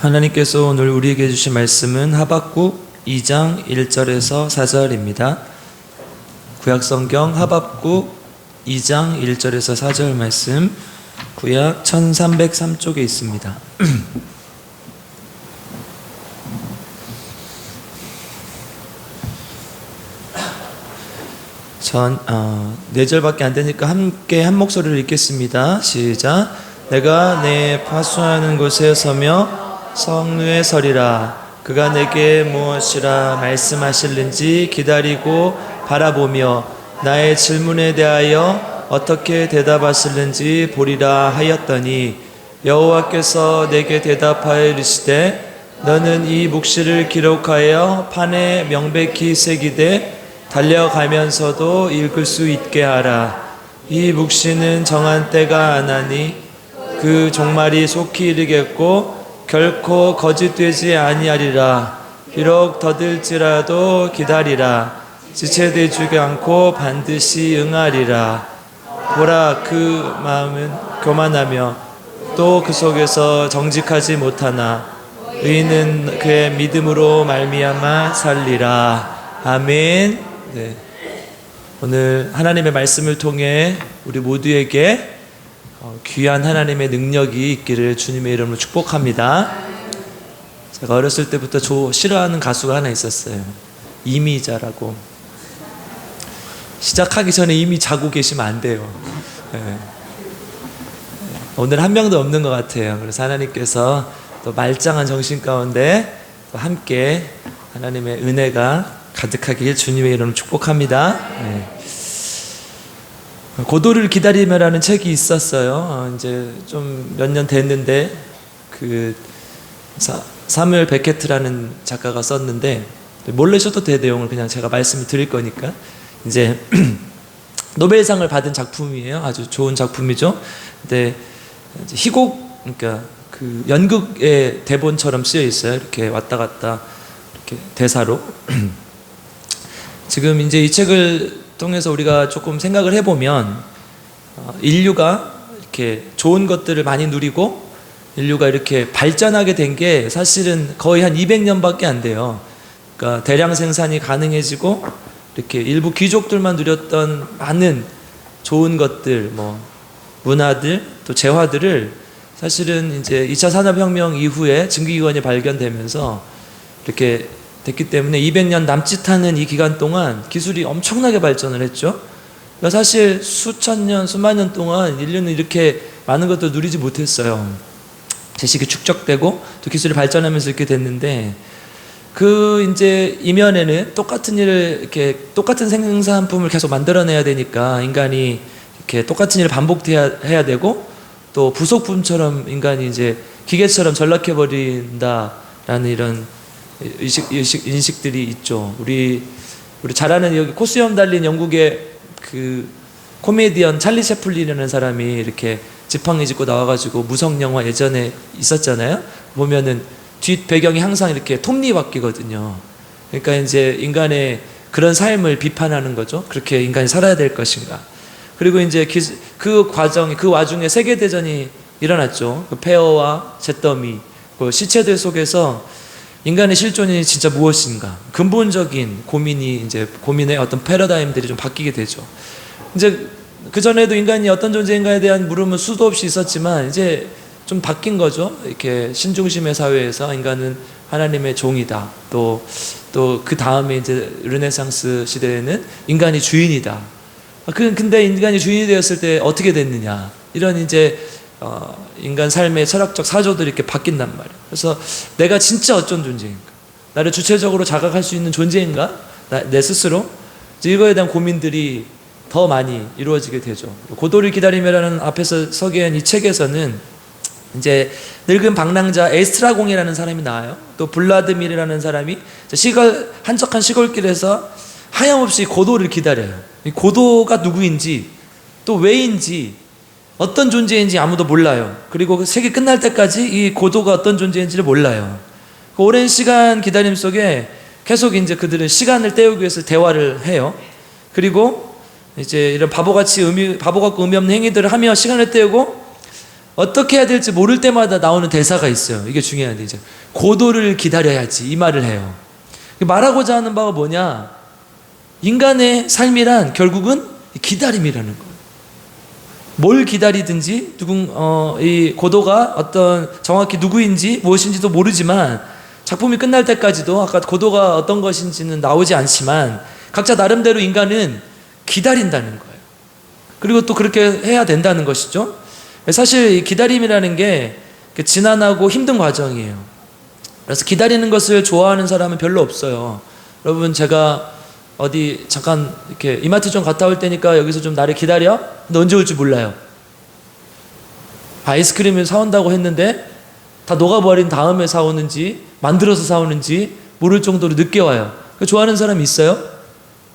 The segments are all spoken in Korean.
하나님께서 오늘 우리에게 주신 말씀은 하박국 2장 1절에서 4절입니다. 구약성경 하박국 2장 1절에서 4절 말씀, 구약 1303쪽에 있습니다. 전 4절밖에 안 되니까 함께 한 목소리로 읽겠습니다. 시작. 내가 내 파수하는 곳에 서며 성루에 서리라. 그가 내게 무엇이라 말씀하실는지 기다리고 바라보며 나의 질문에 대하여 어떻게 대답하실는지 보리라 하였더니, 여호와께서 내게 대답하여 이르시되 너는 이 묵시를 기록하여 판에 명백히 새기되 달려가면서도 읽을 수 있게 하라. 이 묵시는 정한 때가 아나니 그 종말이 속히 이르겠고 결코 거짓되지 아니하리라. 비록 더딜지라도 기다리라. 지체되지 않고 반드시 응하리라. 보라, 그 마음은 교만하며 또 그 속에서 정직하지 못하나 의인은 그의 믿음으로 말미암아 살리라. 아멘. 네. 오늘 하나님의 말씀을 통해 우리 모두에게 귀한 하나님의 능력이 있기를 주님의 이름으로 축복합니다. 제가 어렸을 때부터 싫어하는 가수가 하나 있었어요. 이미자라고. 시작하기 전에 이미 자고 계시면 안 돼요. 네. 오늘 한 명도 없는 것 같아요. 그래서 하나님께서 또 말짱한 정신 가운데 또 함께 하나님의 은혜가 가득하길 주님의 이름으로 축복합니다. 네. 고도를 기다리며라는 책이 있었어요. 이제 좀 몇 년 됐는데 그 사무엘 베케트라는 작가가 썼는데, 몰래셔도 돼 내용을 그냥 제가 말씀을 드릴 거니까. 이제 노벨상을 받은 작품이에요. 아주 좋은 작품이죠. 근데 이제 희곡, 그러니까 그 연극의 대본처럼 쓰여 있어요. 이렇게 왔다 갔다 이렇게 대사로. 지금 이제 이 책을 통해서 우리가 조금 생각을 해보면 인류가 이렇게 좋은 것들을 많이 누리고 인류가 이렇게 발전하게 된 게 사실은 거의 한 200년밖에 안 돼요. 그러니까 대량 생산이 가능해지고 이렇게 일부 귀족들만 누렸던 많은 좋은 것들, 뭐 문화들, 또 재화들을 사실은 이제 2차 산업혁명 이후에 증기기관이 발견되면서 이렇게 됐기 때문에 200년 남짓하는 이 기간 동안 기술이 엄청나게 발전을 했죠. 그러니까 사실 수천 년, 수만 년 동안 인류는 이렇게 많은 것들을 누리지 못했어요. 지식이 축적되고 또 기술이 발전하면서 이렇게 됐는데, 그 이제 이면에는 똑같은 일을 이렇게 똑같은 생산품을 계속 만들어내야 되니까 인간이 이렇게 똑같은 일을 반복해야 되고, 또 부속품처럼 인간이 이제 기계처럼 전락해 버린다라는 이런 인식들이 있죠. 우리 잘 아는 여기 코수염 달린 영국의 그 코미디언 찰리 채플린이라는 사람이 이렇게 지팡이 짚고 나와가지고 무성 영화 예전에 있었잖아요. 보면은 뒷 배경이 항상 이렇게 톱니바퀴거든요. 그러니까 이제 인간의 그런 삶을 비판하는 거죠. 그렇게 인간이 살아야 될 것인가. 그리고 이제 그 와중에 세계대전이 일어났죠. 그 폐허와 잿더미, 그 시체들 속에서 인간의 실존이 진짜 무엇인가, 근본적인 고민의 어떤 패러다임들이 좀 바뀌게 되죠. 이제 그 전에도 인간이 어떤 존재인가에 대한 물음은 수도 없이 있었지만 이제 좀 바뀐 거죠. 이렇게 신중심의 사회에서 인간은 하나님의 종이다. 또 그 다음에 이제 르네상스 시대에는 인간이 주인이다. 근데 인간이 주인이 되었을 때 어떻게 됐느냐, 이런 이제 인간 삶의 철학적 사조들이 이렇게 바뀐단 말이에요. 그래서 내가 진짜 어떤 존재인가, 나를 주체적으로 자각할 수 있는 존재인가, 내 스스로, 이거에 대한 고민들이 더 많이 이루어지게 되죠. 고도를 기다리며라는 앞에서 서게 한 이 책에서는 이제 늙은 방랑자 에스트라공이라는 사람이 나와요. 또 블라드밀이라는 사람이 한적한 시골길에서 하염없이 고도를 기다려요. 이 고도가 누구인지, 또 왜인지, 어떤 존재인지 아무도 몰라요. 그리고 세계 끝날 때까지 이 고도가 어떤 존재인지를 몰라요. 그 오랜 시간 기다림 속에 계속 이제 그들은 시간을 때우기 위해서 대화를 해요. 그리고 이제 이런 바보 같고 의미 없는 행위들을 하며 시간을 때우고, 어떻게 해야 될지 모를 때마다 나오는 대사가 있어요. 이게 중요한데 이제 고도를 기다려야지 이 말을 해요. 말하고자 하는 바가 뭐냐? 인간의 삶이란 결국은 기다림이라는 거예요. 뭘 기다리든지 이 고도가 어떤 정확히 누구인지 무엇인지도 모르지만 작품이 끝날 때까지도 아까 고도가 어떤 것인지는 나오지 않지만 각자 나름대로 인간은 기다린다는 거예요. 그리고 또 그렇게 해야 된다는 것이죠. 사실 이 기다림이라는 게 지난하고 힘든 과정이에요. 그래서 기다리는 것을 좋아하는 사람은 별로 없어요. 여러분, 제가 어디 잠깐 이렇게 이마트 좀 갔다 올 때니까 여기서 좀 나를 기다려? 근데 언제 올지 몰라요. 아이스크림을 사온다고 했는데 다 녹아버린 다음에 사오는지 만들어서 사오는지 모를 정도로 늦게 와요. 좋아하는 사람이 있어요?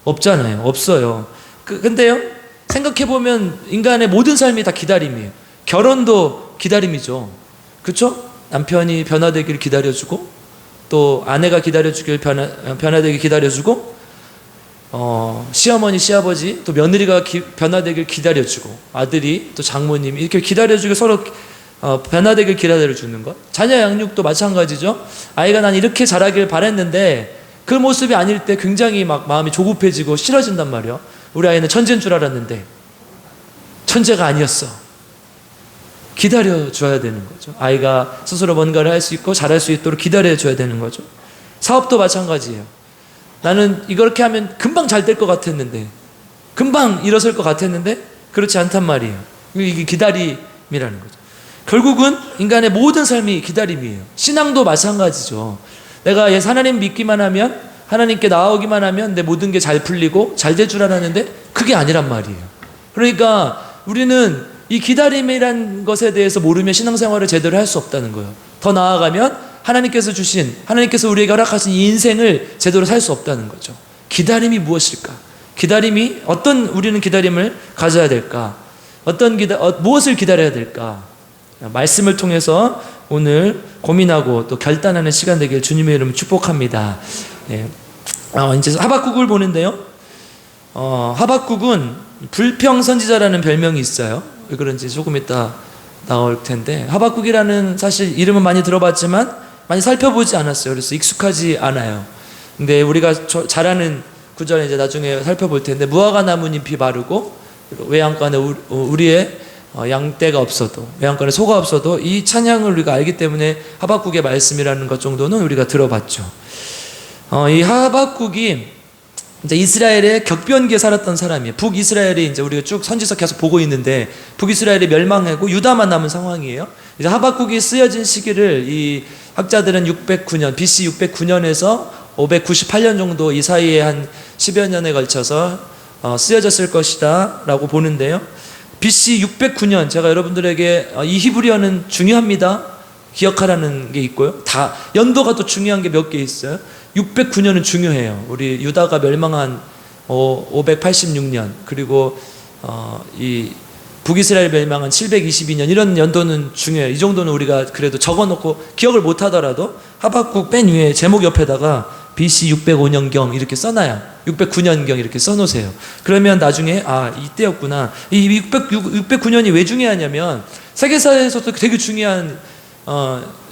없잖아요. 없어요. 근데요, 생각해보면 인간의 모든 삶이 다 기다림이에요. 결혼도 기다림이죠. 그렇죠? 남편이 변화되길 기다려주고 또 아내가 기다려주길 변화되길 기다려주고 시어머니, 시아버지, 또 며느리가 변화되길 기다려주고 아들이 또 장모님이 이렇게 기다려주고 서로 변화되길 기다려주는 것. 자녀 양육도 마찬가지죠. 아이가 난 이렇게 자라길 바랬는데 그 모습이 아닐 때 굉장히 막 마음이 조급해지고 싫어진단 말이에요. 우리 아이는 천재인 줄 알았는데 천재가 아니었어. 기다려줘야 되는 거죠. 아이가 스스로 뭔가를 할 수 있고 잘할 수 있도록 기다려줘야 되는 거죠. 사업도 마찬가지예요. 나는 이렇게 하면 금방 잘 될 것 같았는데 금방 일어설 것 같았는데 그렇지 않단 말이에요. 이게 기다림이라는 거죠. 결국은 인간의 모든 삶이 기다림이에요. 신앙도 마찬가지죠. 내가 하나님 믿기만 하면, 하나님께 나아오기만 하면 내 모든 게 잘 풀리고 잘 될 줄 알았는데 그게 아니란 말이에요. 그러니까 우리는 이 기다림이란 것에 대해서 모르면 신앙생활을 제대로 할 수 없다는 거예요. 더 나아가면 하나님께서 우리에게 허락하신 이 인생을 제대로 살 수 없다는 거죠. 기다림이 무엇일까? 우리는 기다림을 가져야 될까? 무엇을 기다려야 될까? 말씀을 통해서 오늘 고민하고 또 결단하는 시간 되길 주님의 이름으로 축복합니다. 예. 이제 하박국을 보는데요. 하박국은 불평 선지자라는 별명이 있어요. 왜 그런지 조금 이따 나올 텐데, 하박국이라는 사실 이름은 많이 들어봤지만 많이 살펴보지 않았어요. 그래서 익숙하지 않아요. 근데 우리가 잘 아는 구절을 이제 나중에 살펴볼 텐데, 무화과 나뭇잎이 마르고 외양간에 우리의 양떼가 없어도, 외양간에 소가 없어도 이 찬양을 우리가 알기 때문에 하박국의 말씀이라는 것 정도는 우리가 들어봤죠. 이 하박국이 이제 이스라엘의 격변기에 살았던 사람이에요. 북이스라엘이 이제 우리가 쭉 선지서 계속 보고 있는데 북이스라엘이 멸망하고 유다만 남은 상황이에요. 이제 하박국이 쓰여진 시기를 이 학자들은 609년, BC 609년에서 598년 정도 이 사이에 한 10여 년에 걸쳐서 쓰여졌을 것이다 라고 보는데요. BC 609년, 제가 여러분들에게 이 히브리어는 중요합니다. 기억하라는 게 있고요. 다 연도가 또 중요한 게 몇 개 있어요. 609년은 중요해요. 우리 유다가 멸망한 586년, 그리고 이 북이스라엘 멸망한 722년, 이런 연도는 중요해요. 이 정도는 우리가 그래도 적어놓고 기억을 못하더라도 하박국 맨 위에 제목 옆에다가 BC 605년경 이렇게 써놔요. 609년경 이렇게 써놓으세요. 그러면 나중에 이때였구나. 이 609년이 왜 중요하냐면 세계사에서도 되게 중요한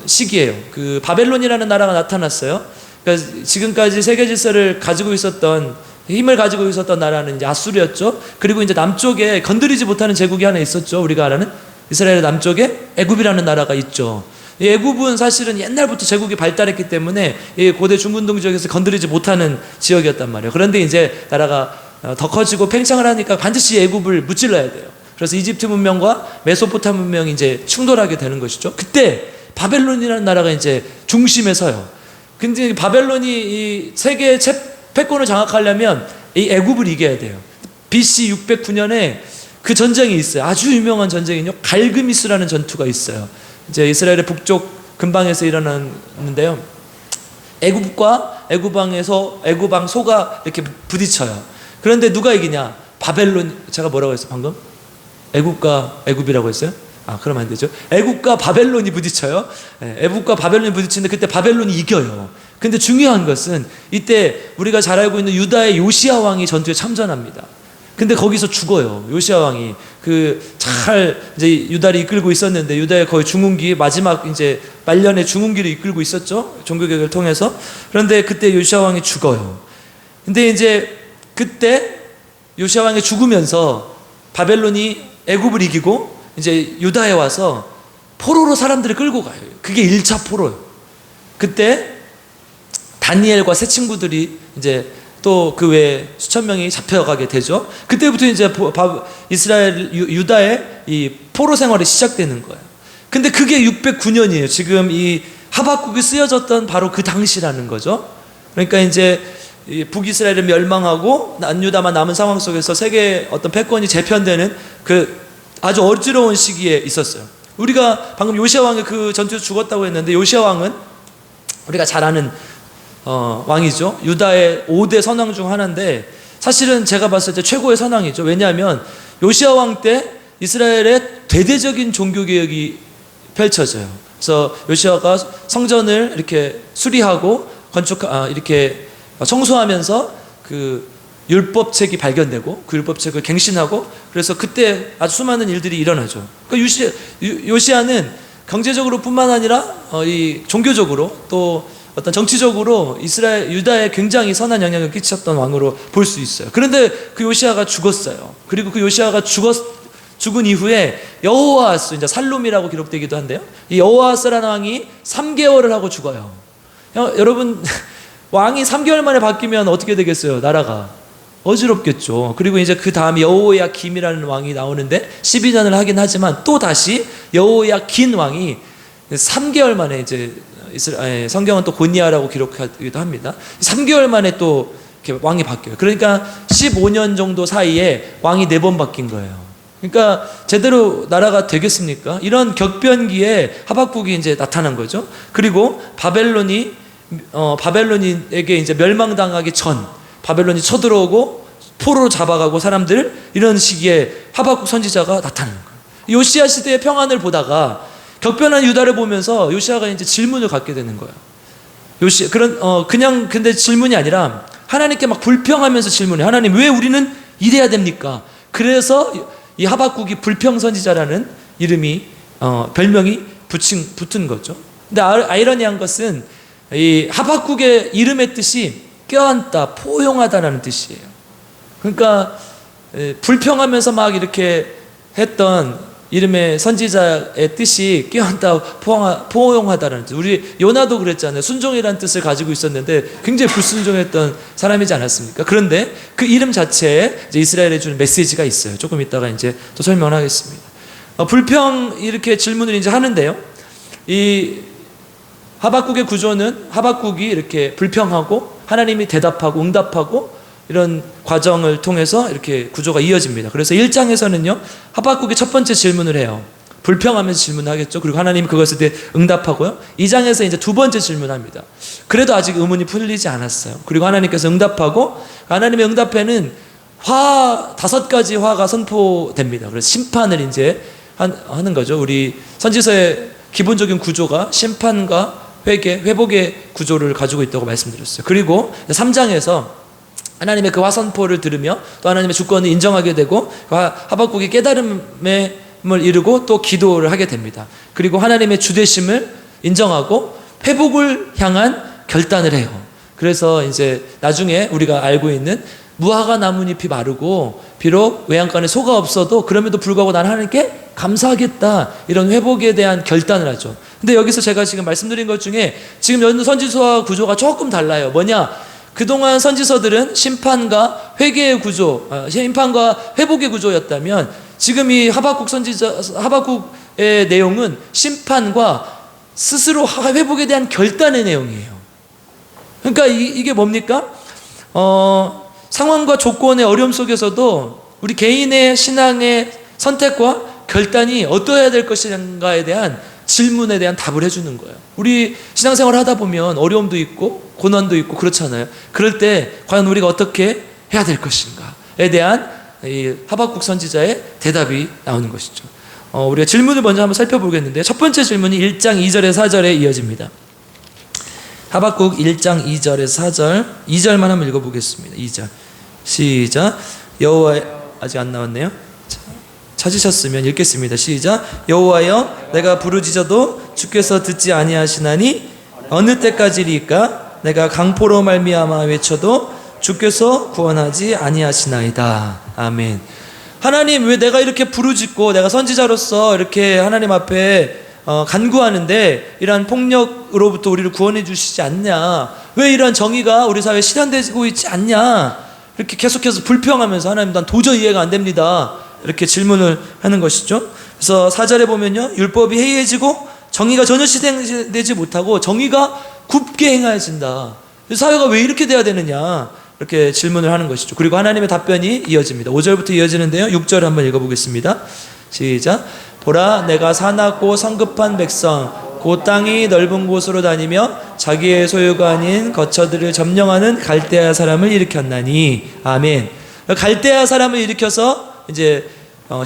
시기예요. 그 바벨론이라는 나라가 나타났어요. 그러니까 지금까지 세계 질서를 가지고 있었던, 힘을 가지고 있었던 나라는 이제 아수르였죠. 그리고 이제 남쪽에 건드리지 못하는 제국이 하나 있었죠. 우리가 아는 이스라엘의 남쪽에 애굽이라는 나라가 있죠. 이 애굽은 사실은 옛날부터 제국이 발달했기 때문에 이 고대 중근동 지역에서 건드리지 못하는 지역이었단 말이에요. 그런데 이제 나라가 더 커지고 팽창을 하니까 반드시 애굽을 무찔러야 돼요. 그래서 이집트 문명과 메소포타미 문명이 이제 충돌하게 되는 것이죠. 그때 바벨론이라는 나라가 이제 중심에 서요. 근데 바벨론이 이 세계 패권을 장악하려면 이 애굽을 이겨야 돼요. BC 609년에 그 전쟁이 있어요. 아주 유명한 전쟁이요. 갈그미스라는 전투가 있어요. 이제 이스라엘의 북쪽 근방에서 일어났는데요. 애굽과 애굽왕 소가 이렇게 부딪혀요. 그런데 누가 이기냐? 바벨론. 제가 뭐라고 했어요 방금? 애굽이라고 했어요? 그러면 안 되죠. 애굽과 바벨론이 부딪혀요. 애굽과 바벨론이 부딪히는데 그때 바벨론이 이겨요. 근데 중요한 것은 이때 우리가 잘 알고 있는 유다의 요시야 왕이 전투에 참전합니다. 근데 거기서 죽어요. 요시야 왕이 잘 이제 유다를 이끌고 있었는데, 유다의 거의 중흥기 마지막 이제 말년의 중흥기를 이끌고 있었죠. 종교개혁을 통해서. 그런데 그때 요시야 왕이 죽어요. 근데 이제 그때 요시야 왕이 죽으면서 바벨론이 애굽을 이기고 이제 유다에 와서 포로로 사람들을 끌고 가요. 그게 1차 포로예요. 그때 다니엘과 세 친구들이 이제 또 그 외에 수천 명이 잡혀가게 되죠. 그때부터 이제 이스라엘 유다의 이 포로 생활이 시작되는 거예요. 근데 그게 609년이에요. 지금 이 하박국이 쓰여졌던 바로 그 당시라는 거죠. 그러니까 이제 북이스라엘을 멸망하고 남유다만 남은 상황 속에서 세계의 어떤 패권이 재편되는 그 아주 어지러운 시기에 있었어요. 우리가 방금 요시야 왕이 그 전투에서 죽었다고 했는데, 요시야 왕은 우리가 잘 아는 왕이죠. 유다의 5대 선왕 중 하나인데, 사실은 제가 봤을 때 최고의 선왕이죠. 왜냐하면 요시야 왕 때 이스라엘의 대대적인 종교개혁이 펼쳐져요. 그래서 요시야가 성전을 이렇게 수리하고 이렇게 청소하면서 그 율법책이 발견되고 그 율법책을 갱신하고, 그래서 그때 아주 수많은 일들이 일어나죠. 그러니까 요시야는 경제적으로 뿐만 아니라 이 종교적으로 또 어떤 정치적으로 유다에 굉장히 선한 영향을 끼쳤던 왕으로 볼 수 있어요. 그런데 그 요시야가 죽었어요. 그리고 그 요시야가 죽은 이후에 여호아스, 이제 살룸이라고 기록되기도 한데요, 이 여호아스라는 왕이 3개월을 하고 죽어요. 여러분, 왕이 3개월 만에 바뀌면 어떻게 되겠어요? 나라가 어지럽겠죠. 그리고 이제 그 다음 여호야김이라는 왕이 나오는데 12년을 하긴 하지만, 또 다시 여호야긴 왕이 3개월 만에 이제 성경은 또 고니아라고 기록하기도 합니다. 3개월 만에 또 이렇게 왕이 바뀌어요. 그러니까 15년 정도 사이에 왕이 4번 바뀐 거예요. 그러니까 제대로 나라가 되겠습니까? 이런 격변기에 하박국이 이제 나타난 거죠. 그리고 바벨론에게 이제 멸망당하기 전, 바벨론이 쳐들어오고 포로로 잡아가고 사람들, 이런 시기에 하박국 선지자가 나타나는 거예요. 요시야 시대의 평안을 보다가 격변한 유다를 보면서 요시야가 이제 질문을 갖게 되는 거예요. 그냥 근데 질문이 아니라 하나님께 막 불평하면서 질문해요. 하나님, 왜 우리는 이래야 됩니까? 그래서 이 하박국이 불평선지자라는 이름이 별명이 붙은 거죠. 근데 아이러니한 것은 이 하박국의 이름의 뜻이 껴안다, 포용하다라는 뜻이에요. 그러니까 불평하면서 막 이렇게 했던 이름의 선지자의 뜻이 껴안다, 포용하다라는 뜻. 우리 요나도 그랬잖아요. 순종이라는 뜻을 가지고 있었는데 굉장히 불순종했던 사람이지 않았습니까? 그런데 그 이름 자체에 이제 이스라엘에 주는 메시지가 있어요. 조금 이따가 이제 또 설명을 하겠습니다. 불평 이렇게 질문을 이제 하는데요, 이 하박국의 구조는 하박국이 이렇게 불평하고 하나님이 대답하고 응답하고, 이런 과정을 통해서 이렇게 구조가 이어집니다. 그래서 1장에서는요, 하박국이 첫 번째 질문을 해요. 불평하면서 질문하겠죠. 그리고 하나님이 그것에 대해 응답하고요. 2장에서 이제 두 번째 질문합니다. 그래도 아직 의문이 풀리지 않았어요. 그리고 하나님께서 응답하고, 하나님의 응답에는 5가지 화가 선포됩니다. 그래서 심판을 이제 하는 거죠. 우리 선지서의 기본적인 구조가 심판과 회복의 구조를 가지고 있다고 말씀드렸어요. 그리고 3장에서 하나님의 그 화선포를 들으며 또 하나님의 주권을 인정하게 되고, 하박국이 깨달음을 이루고 또 기도를 하게 됩니다. 그리고 하나님의 주되심을 인정하고 회복을 향한 결단을 해요. 그래서 이제 나중에 우리가 알고 있는 무화과 나뭇잎이 마르고 비록 외양간에 소가 없어도 그럼에도 불구하고 나는 하나님께 감사하겠다, 이런 회복에 대한 결단을 하죠. 근데 여기서 제가 지금 말씀드린 것 중에 지금 여기 선지서와 구조가 조금 달라요. 뭐냐? 그동안 선지서들은 심판과 회개의 구조, 심판과 회복의 구조였다면, 지금 이 하박국의 내용은 심판과 스스로 회복에 대한 결단의 내용이에요. 그러니까 이게 뭡니까? 상황과 조건의 어려움 속에서도 우리 개인의 신앙의 선택과 결단이 어떠해야 될 것인가에 대한 질문에 대한 답을 해주는 거예요. 우리 신앙생활 하다 보면 어려움도 있고 고난도 있고 그렇잖아요. 그럴 때 과연 우리가 어떻게 해야 될 것인가에 대한 이 하박국 선지자의 대답이 나오는 것이죠. 우리가 질문을 먼저 한번 살펴보겠는데, 첫 번째 질문이 1장 2절에서 4절에 이어집니다. 하박국 1장 2절에서 4절, 2절만 한번 읽어보겠습니다. 2절 시작. 아직 안 나왔네요. 자, 찾으셨으면 읽겠습니다. 시작. 여호와여 내가 부르짖어도 주께서 듣지 아니하시나니 어느 때까지리까? 내가 강포로 말미암아 외쳐도 주께서 구원하지 아니하시나이다. 아멘. 하나님, 왜 내가 이렇게 부르짖고 내가 선지자로서 이렇게 하나님 앞에 간구하는데 이러한 폭력으로부터 우리를 구원해 주시지 않냐? 왜 이러한 정의가 우리 사회에 실현되고 있지 않냐? 이렇게 계속해서 불평하면서 하나님, 난 도저히 이해가 안 됩니다. 이렇게 질문을 하는 것이죠. 그래서 4절에 보면요, 율법이 해이해지고 정의가 전혀 실행되지 못하고 정의가 굽게 행하여진다. 사회가 왜 이렇게 돼야 되느냐? 이렇게 질문을 하는 것이죠. 그리고 하나님의 답변이 이어집니다. 5절부터 이어지는데요, 6절 한번 읽어보겠습니다. 시작. 보라, 내가 사납고 성급한 백성 그 땅이 넓은 곳으로 다니며 자기의 소유가 아닌 거처들을 점령하는 갈대아 사람을 일으켰나니. 아멘. 갈대아 사람을 일으켜서 이제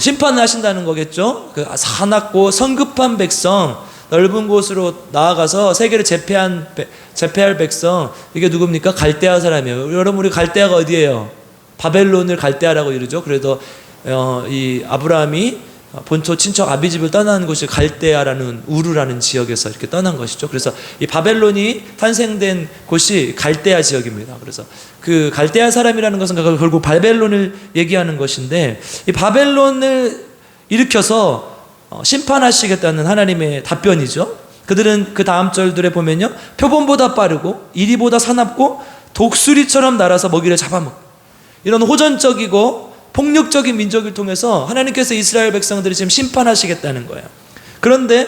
심판을 하신다는 거겠죠. 그 사납고 성급한 백성, 넓은 곳으로 나아가서 세계를 제패할 백성, 이게 누굽니까? 갈대아 사람이에요. 여러분, 우리 갈대아가 어디예요? 바벨론을 갈대아라고 이르죠. 그래서 이 아브라함이 본토 친척 아비집을 떠나는 곳이 갈대아라는 우르라는 지역에서 이렇게 떠난 것이죠. 그래서 이 바벨론이 탄생된 곳이 갈대아 지역입니다. 그래서 그 갈대아 사람이라는 것은 결국 바벨론을 얘기하는 것인데, 이 바벨론을 일으켜서 심판하시겠다는 하나님의 답변이죠. 그들은 그 다음 절들에 보면요, 표범보다 빠르고 이리보다 사납고 독수리처럼 날아서 먹이를 잡아먹고, 이런 호전적이고 폭력적인 민족을 통해서 하나님께서 이스라엘 백성들을 지금 심판하시겠다는 거예요. 그런데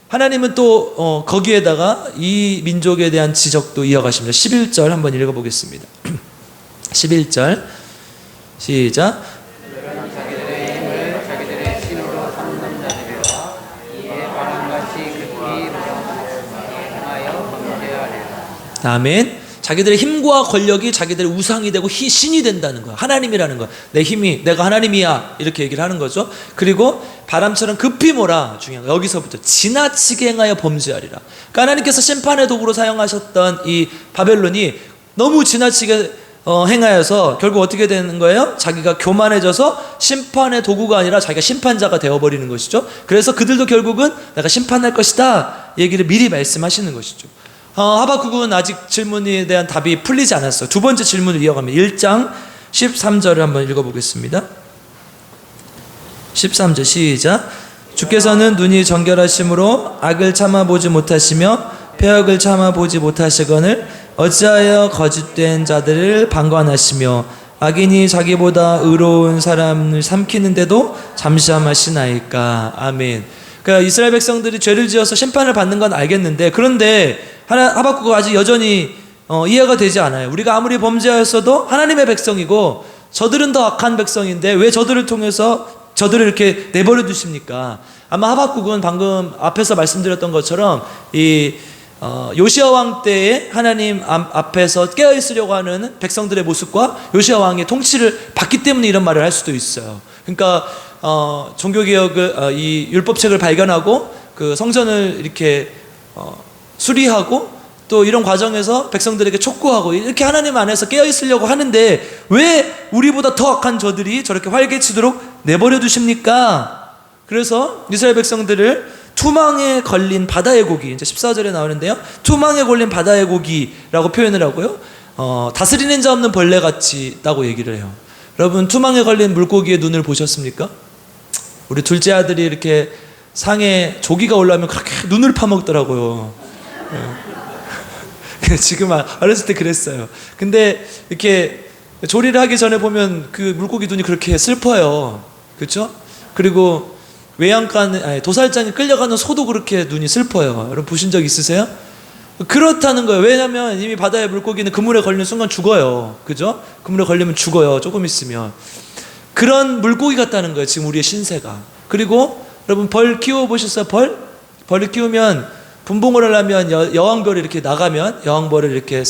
하나님은 또 거기에다가 이 민족에 대한 지적도 이어가십니다. 11절 한번 읽어보겠습니다. 11절 시작. 아멘. 자기들의 힘과 권력이 자기들의 우상이 되고 신이 된다는 거야. 하나님이라는 거야. 내 힘이, 내가 하나님이야, 이렇게 얘기를 하는 거죠. 그리고 바람처럼 급히 몰아, 중요한 거 여기서부터 지나치게 행하여 범죄하리라. 그러니까 하나님께서 심판의 도구로 사용하셨던 이 바벨론이 너무 지나치게 행하여서 결국 어떻게 되는 거예요? 자기가 교만해져서 심판의 도구가 아니라 자기가 심판자가 되어버리는 것이죠. 그래서 그들도 결국은 내가 심판할 것이다 얘기를 미리 말씀하시는 것이죠. 하박국은 아직 질문에 대한 답이 풀리지 않았어요. 두 번째 질문을 이어가면 1장 13절을 한번 읽어보겠습니다. 13절 시작. 주께서는 눈이 정결하심으로 악을 참아보지 못하시며 폐역을 참아보지 못하시거늘 어찌하여 거짓된 자들을 방관하시며 악인이 자기보다 의로운 사람을 삼키는데도 잠잠하시나이까. 아멘. 그러니까 이스라엘 백성들이 죄를 지어서 심판을 받는 건 알겠는데, 그런데 하박국은 아직 여전히 이해가 되지 않아요. 우리가 아무리 범죄하였어도 하나님의 백성이고 저들은 더 악한 백성인데 왜 저들을 통해서 저들을 이렇게 내버려 두십니까? 아마 하박국은 방금 앞에서 말씀드렸던 것처럼 이 요시야 왕 때에 하나님 앞에서 깨어 있으려고 하는 백성들의 모습과 요시야 왕의 통치를 받기 때문에 이런 말을 할 수도 있어요. 그러니까 종교개혁을 이 율법책을 발견하고 그 성전을 이렇게 수리하고 또 이런 과정에서 백성들에게 촉구하고 이렇게 하나님 안에서 깨어 있으려고 하는데 왜 우리보다 더 악한 저들이 저렇게 활개치도록 내버려 두십니까? 그래서 이스라엘 백성들을 투망에 걸린 바다의 고기, 이제 14절에 나오는데요, 투망에 걸린 바다의 고기라고 표현을 하고요, 다스리는 자 없는 벌레같이 있다고 얘기를 해요. 여러분, 투망에 걸린 물고기의 눈을 보셨습니까? 우리 둘째 아들이 이렇게 상에 조기가 올라오면 그렇게 눈을 파먹더라고요. 지금 어렸을 때 그랬어요. 근데 이렇게 조리를 하기 전에 보면 그 물고기 눈이 그렇게 슬퍼요. 그렇죠? 그리고 도살장에 끌려가는 소도 그렇게 눈이 슬퍼요. 여러분 보신 적 있으세요? 그렇다는 거예요. 왜냐하면 이미 바다의 물고기는 그물에 걸리는 순간 죽어요. 그죠? 그물에 걸리면 죽어요. 조금 있으면. 그런 물고기 같다는 거예요, 지금 우리의 신세가. 그리고 여러분 벌 키워보셨어요? 벌을 키우면 분봉을 하려면 여왕벌이 이렇게 나가면 여왕벌을 이렇게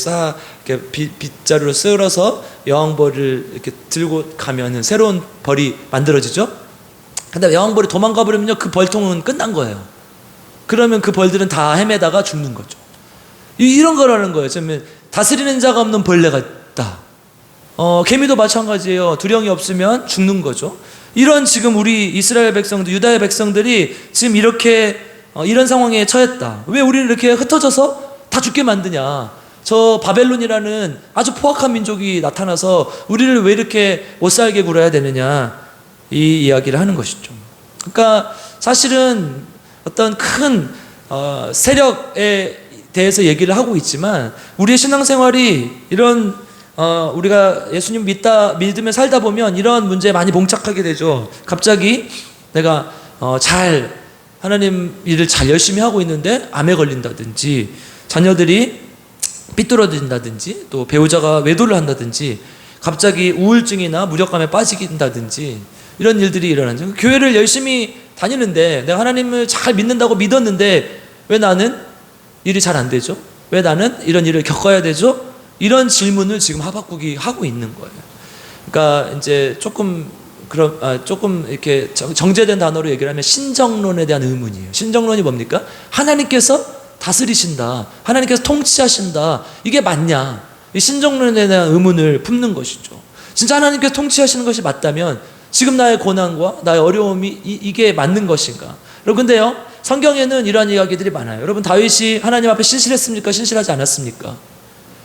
이렇게 빗자루로 쓸어서 여왕벌을 이렇게 들고 가면은 새로운 벌이 만들어지죠. 근데 여왕벌이 도망가 버리면요, 그 벌통은 끝난 거예요. 그러면 그 벌들은 다 헤매다가 죽는 거죠. 이런 거라는 거예요. 다스리는 자가 없는 벌레 같다. 개미도 마찬가지예요. 두령이 없으면 죽는 거죠. 이런 지금 우리 이스라엘 백성들, 유다의 백성들이 지금 이렇게 이런 상황에 처했다. 왜 우리는 이렇게 흩어져서 다 죽게 만드냐? 저 바벨론이라는 아주 포악한 민족이 나타나서 우리를 왜 이렇게 못 살게 굴어야 되느냐? 이 이야기를 하는 것이죠. 그러니까 사실은 어떤 큰 세력에 대해서 얘기를 하고 있지만 우리의 신앙생활이 이런 우리가 예수님 믿으며 살다 보면 이런 문제에 많이 봉착하게 되죠. 갑자기 내가 하나님 일을 잘 열심히 하고 있는데 암에 걸린다든지, 자녀들이 삐뚤어진다든지, 또 배우자가 외도를 한다든지, 갑자기 우울증이나 무력감에 빠지긴다든지, 이런 일들이 일어나죠. 교회를 열심히 다니는데, 내가 하나님을 잘 믿는다고 믿었는데 왜 나는 일이 잘 안 되죠? 왜 나는 이런 일을 겪어야 되죠? 이런 질문을 지금 하박국이 하고 있는 거예요. 그러니까 이제 조금 이렇게 정제된 단어로 얘기를 하면 신정론에 대한 의문이에요. 신정론이 뭡니까? 하나님께서 다스리신다, 하나님께서 통치하신다, 이게 맞냐? 이 신정론에 대한 의문을 품는 것이죠. 진짜 하나님께서 통치하시는 것이 맞다면 지금 나의 고난과 나의 어려움이 이게 맞는 것인가? 여러분, 근데요, 성경에는 이러한 이야기들이 많아요. 여러분, 다윗이 하나님 앞에 신실했습니까? 신실하지 않았습니까?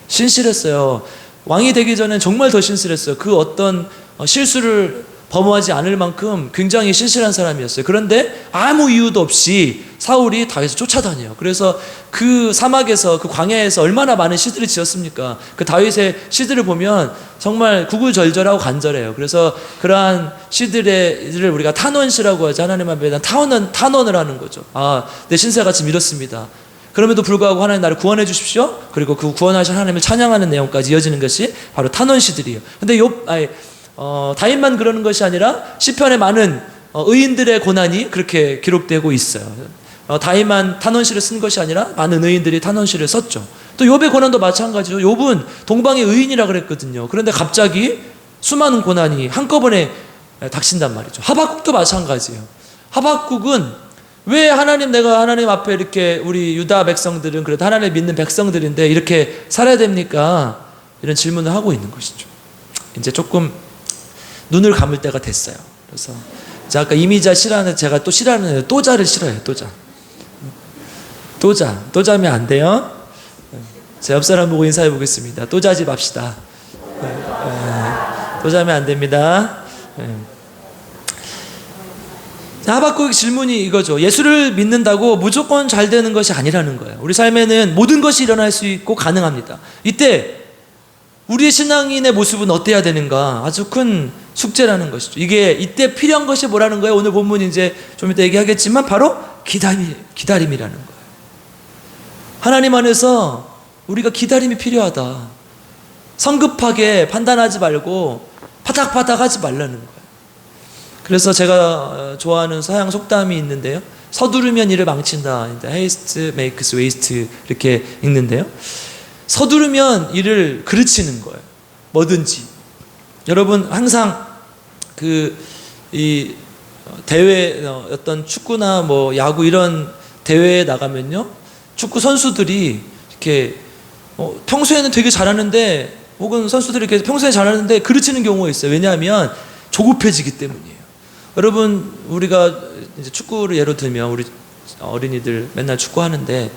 신실했어요. 왕이 되기 전엔 정말 더 신실했어요. 그 어떤 실수를 범하지 않을 만큼 굉장히 신실한 사람이었어요. 그런데 아무 이유도 없이 사울이 다윗을 쫓아다녀요. 그래서 그 사막에서, 그 광야에서 얼마나 많은 시들을 지었습니까? 그 다윗의 시들을 보면 정말 구구절절하고 간절해요. 그래서 그러한 시들을 우리가 탄원시라고 하죠. 하나님 앞에 대한 탄원을 하는 거죠. 내 신세가 지금 이렇습니다. 그럼에도 불구하고 하나님 나를 구원해 주십시오. 그리고 그 구원하신 하나님을 찬양하는 내용까지 이어지는 것이 바로 탄원시들이에요. 근데 다윗만 그러는 것이 아니라 시편에 많은 의인들의 고난이 그렇게 기록되고 있어요. 다윗만 탄원시를 쓴 것이 아니라 많은 의인들이 탄원시를 썼죠. 또 욥의 고난도 마찬가지죠. 욥은 동방의 의인이라 그랬거든요. 그런데 갑자기 수많은 고난이 한꺼번에 닥친단 말이죠. 하박국도 마찬가지예요. 하박국은 왜 내가 하나님 앞에 이렇게, 우리 유다 백성들은 그래도 하나님을 믿는 백성들인데 이렇게 살아야 됩니까? 이런 질문을 하고 있는 것이죠. 이제 조금 눈을 감을 때가 됐어요. 그래서 아까 이미자 싫어하는, 제가 또 싫어하는 또자를 싫어해요. 또자면 안 돼요. 제 옆 사람 보고 인사해 보겠습니다. 또자지 맙시다. 또자면 안 됩니다. 하박국의 질문이 이거죠. 예수를 믿는다고 무조건 잘 되는 것이 아니라는 거예요. 우리 삶에는 모든 것이 일어날 수 있고 가능합니다. 이때 우리의 신앙인의 모습은 어때야 되는가? 아주 큰 숙제라는 것이죠. 이때 필요한 것이 뭐라는 거예요? 오늘 본문 이제 좀 이따 얘기하겠지만 바로 기다림이라는 거예요. 하나님 안에서 우리가 기다림이 필요하다. 성급하게 판단하지 말고 파닥파닥 하지 말라는 거예요. 그래서 제가 좋아하는 서양 속담이 있는데요. 서두르면 일을 망친다. Haste makes waste, 이렇게 읽는데요. 서두르면 일을 그르치는 거예요. 뭐든지. 여러분, 항상 이 대회, 어떤 축구나 뭐 야구 이런 대회에 나가면요, 축구 선수들이 이렇게 평소에는 되게 잘하는데, 혹은 선수들이 이렇게 평소에 잘하는데 그르치는 경우가 있어요. 왜냐하면 조급해지기 때문이에요. 여러분, 우리가 이제 축구를 예로 들면 우리 어린이들 맨날 축구하는데,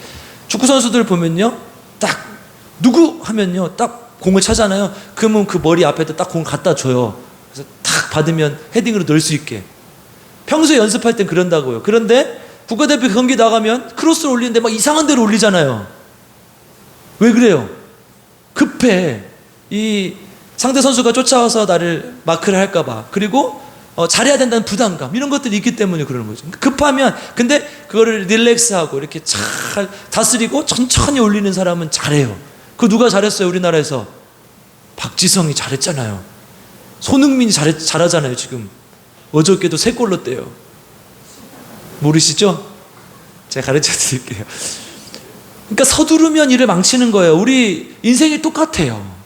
축구 선수들 보면요, 딱 누구 하면요, 딱 공을 차잖아요. 그러면 그 머리 앞에다 딱 공을 갖다 줘요. 그래서 탁 받으면 헤딩으로 넣을 수 있게. 평소에 연습할 땐 그런다고요. 그런데 국가대표 경기 나가면 크로스를 올리는데 막 이상한 데로 올리잖아요. 왜 그래요? 급해. 이 상대 선수가 쫓아와서 나를 마크를 할까봐. 그리고 잘해야 된다는 부담감, 이런 것들이 있기 때문에 그러는 거죠. 급하면, 근데 그거를 릴렉스하고 이렇게 잘 다스리고 천천히 올리는 사람은 잘해요. 그 누가 잘했어요? 우리나라에서 박지성이 잘했잖아요. 손흥민이 잘하잖아요. 지금 어저께도 3골 넣었대요. 모르시죠? 제가 가르쳐 드릴게요. 그러니까 서두르면 일을 망치는 거예요. 우리 인생이 똑같아요.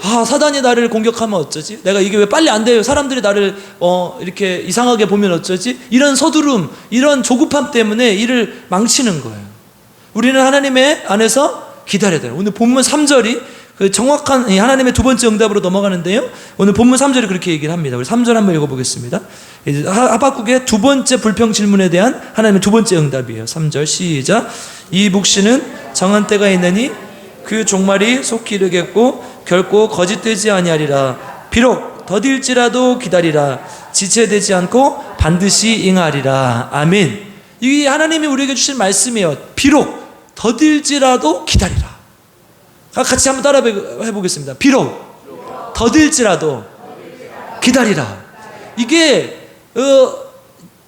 사단이 나를 공격하면 어쩌지? 내가 이게 왜 빨리 안 돼요? 사람들이 나를 이렇게 이상하게 보면 어쩌지? 이런 서두름, 이런 조급함 때문에 일을 망치는 거예요. 우리는 하나님의 안에서 기다려야 돼요. 오늘 본문 3절이 그 정확한 하나님의 두 번째 응답으로 넘어가는데요. 오늘 본문 3절에 그렇게 얘기를 합니다. 우리 3절 한번 읽어보겠습니다. 하박국의 두 번째 불평 질문에 대한 하나님의 두 번째 응답이에요. 3절 시작. 이 묵시는 정한 때가 있느니 그 종말이 속히 이르겠고 결코 거짓되지 아니하리라. 비록 더딜지라도 기다리라. 지체되지 않고 반드시 응하리라. 아멘. 이 하나님이 우리에게 주신 말씀이에요. 비록 더딜지라도 기다리라. 같이 한번 따라 해보겠습니다. 비록 더딜지라도 기다리라. 이게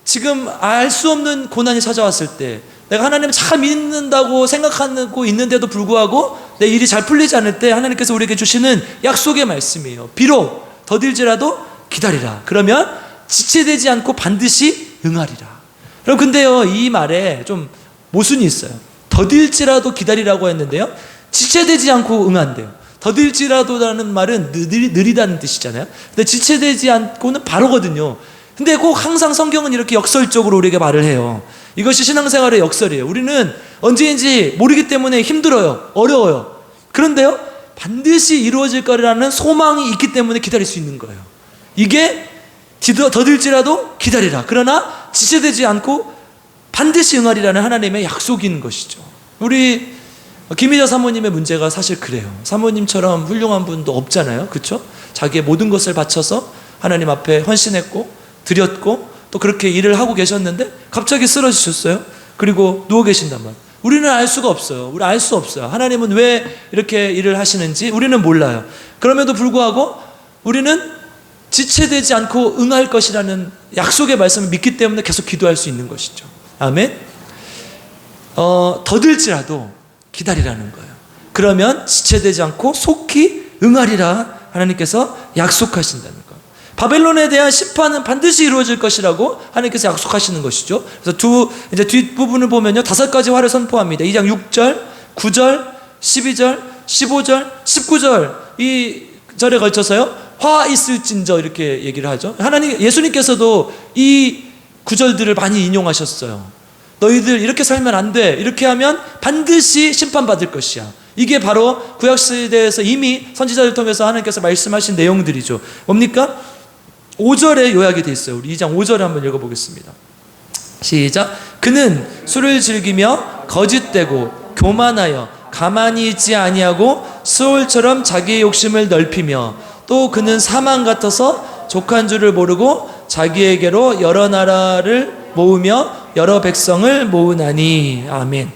지금 알 수 없는 고난이 찾아왔을 때 내가 하나님을 잘 믿는다고 생각하고 있는데도 불구하고 내 일이 잘 풀리지 않을 때 하나님께서 우리에게 주시는 약속의 말씀이에요. 비록 더딜지라도 기다리라. 그러면 지체되지 않고 반드시 응하리라. 그럼 근데요, 이 말에 좀 모순이 있어요. 더딜지라도 기다리라고 했는데요, 지체되지 않고 응한대요. 더딜지라도라는 말은 느리다는 뜻이잖아요. 근데 지체되지 않고는 바로거든요. 근데 꼭 항상 성경은 이렇게 역설적으로 우리에게 말을 해요. 이것이 신앙생활의 역설이에요. 우리는 언제인지 모르기 때문에 힘들어요. 어려워요. 그런데요, 반드시 이루어질 거라는 소망이 있기 때문에 기다릴 수 있는 거예요. 이게 더딜지라도 기다리라. 그러나 지체되지 않고 반드시 응하리라는 하나님의 약속인 것이죠. 우리 김희자 사모님의 문제가 사실 그래요. 사모님처럼 훌륭한 분도 없잖아요. 그렇죠? 자기의 모든 것을 바쳐서 하나님 앞에 헌신했고 드렸고 또 그렇게 일을 하고 계셨는데 갑자기 쓰러지셨어요. 그리고 누워 계신단 말이에요. 우리는 알 수가 없어요. 우리 알 수 없어요. 하나님은 왜 이렇게 일을 하시는지 우리는 몰라요. 그럼에도 불구하고 우리는 지체되지 않고 응할 것이라는 약속의 말씀을 믿기 때문에 계속 기도할 수 있는 것이죠. 아멘. 더딜지라도 기다리라는 거예요. 그러면 지체되지 않고 속히 응하리라 하나님께서 약속하신다는 거예요. 바벨론에 대한 심판은 반드시 이루어질 것이라고 하나님께서 약속하시는 것이죠. 그래서 이제 뒷부분을 보면요, 5가지 화를 선포합니다. 2장 6절, 9절, 12절, 15절, 19절 이 절에 걸쳐서요, 화 있을진저 이렇게 얘기를 하죠. 예수님께서도 이 구절들을 많이 인용하셨어요. 너희들 이렇게 살면 안 돼. 이렇게 하면 반드시 심판받을 것이야. 이게 바로 구약시대에서 이미 선지자를 통해서 하나님께서 말씀하신 내용들이죠. 뭡니까? 5절에 요약이 되어 있어요. 우리 2장 5절을 한번 읽어보겠습니다. 시작. 그는 술을 즐기며 거짓되고 교만하여 가만히 있지 아니하고 스올처럼 자기의 욕심을 넓히며 또 그는 사망 같아서 족한 줄을 모르고 자기에게로 여러 나라를 모으며 여러 백성을 모으나니. 아멘.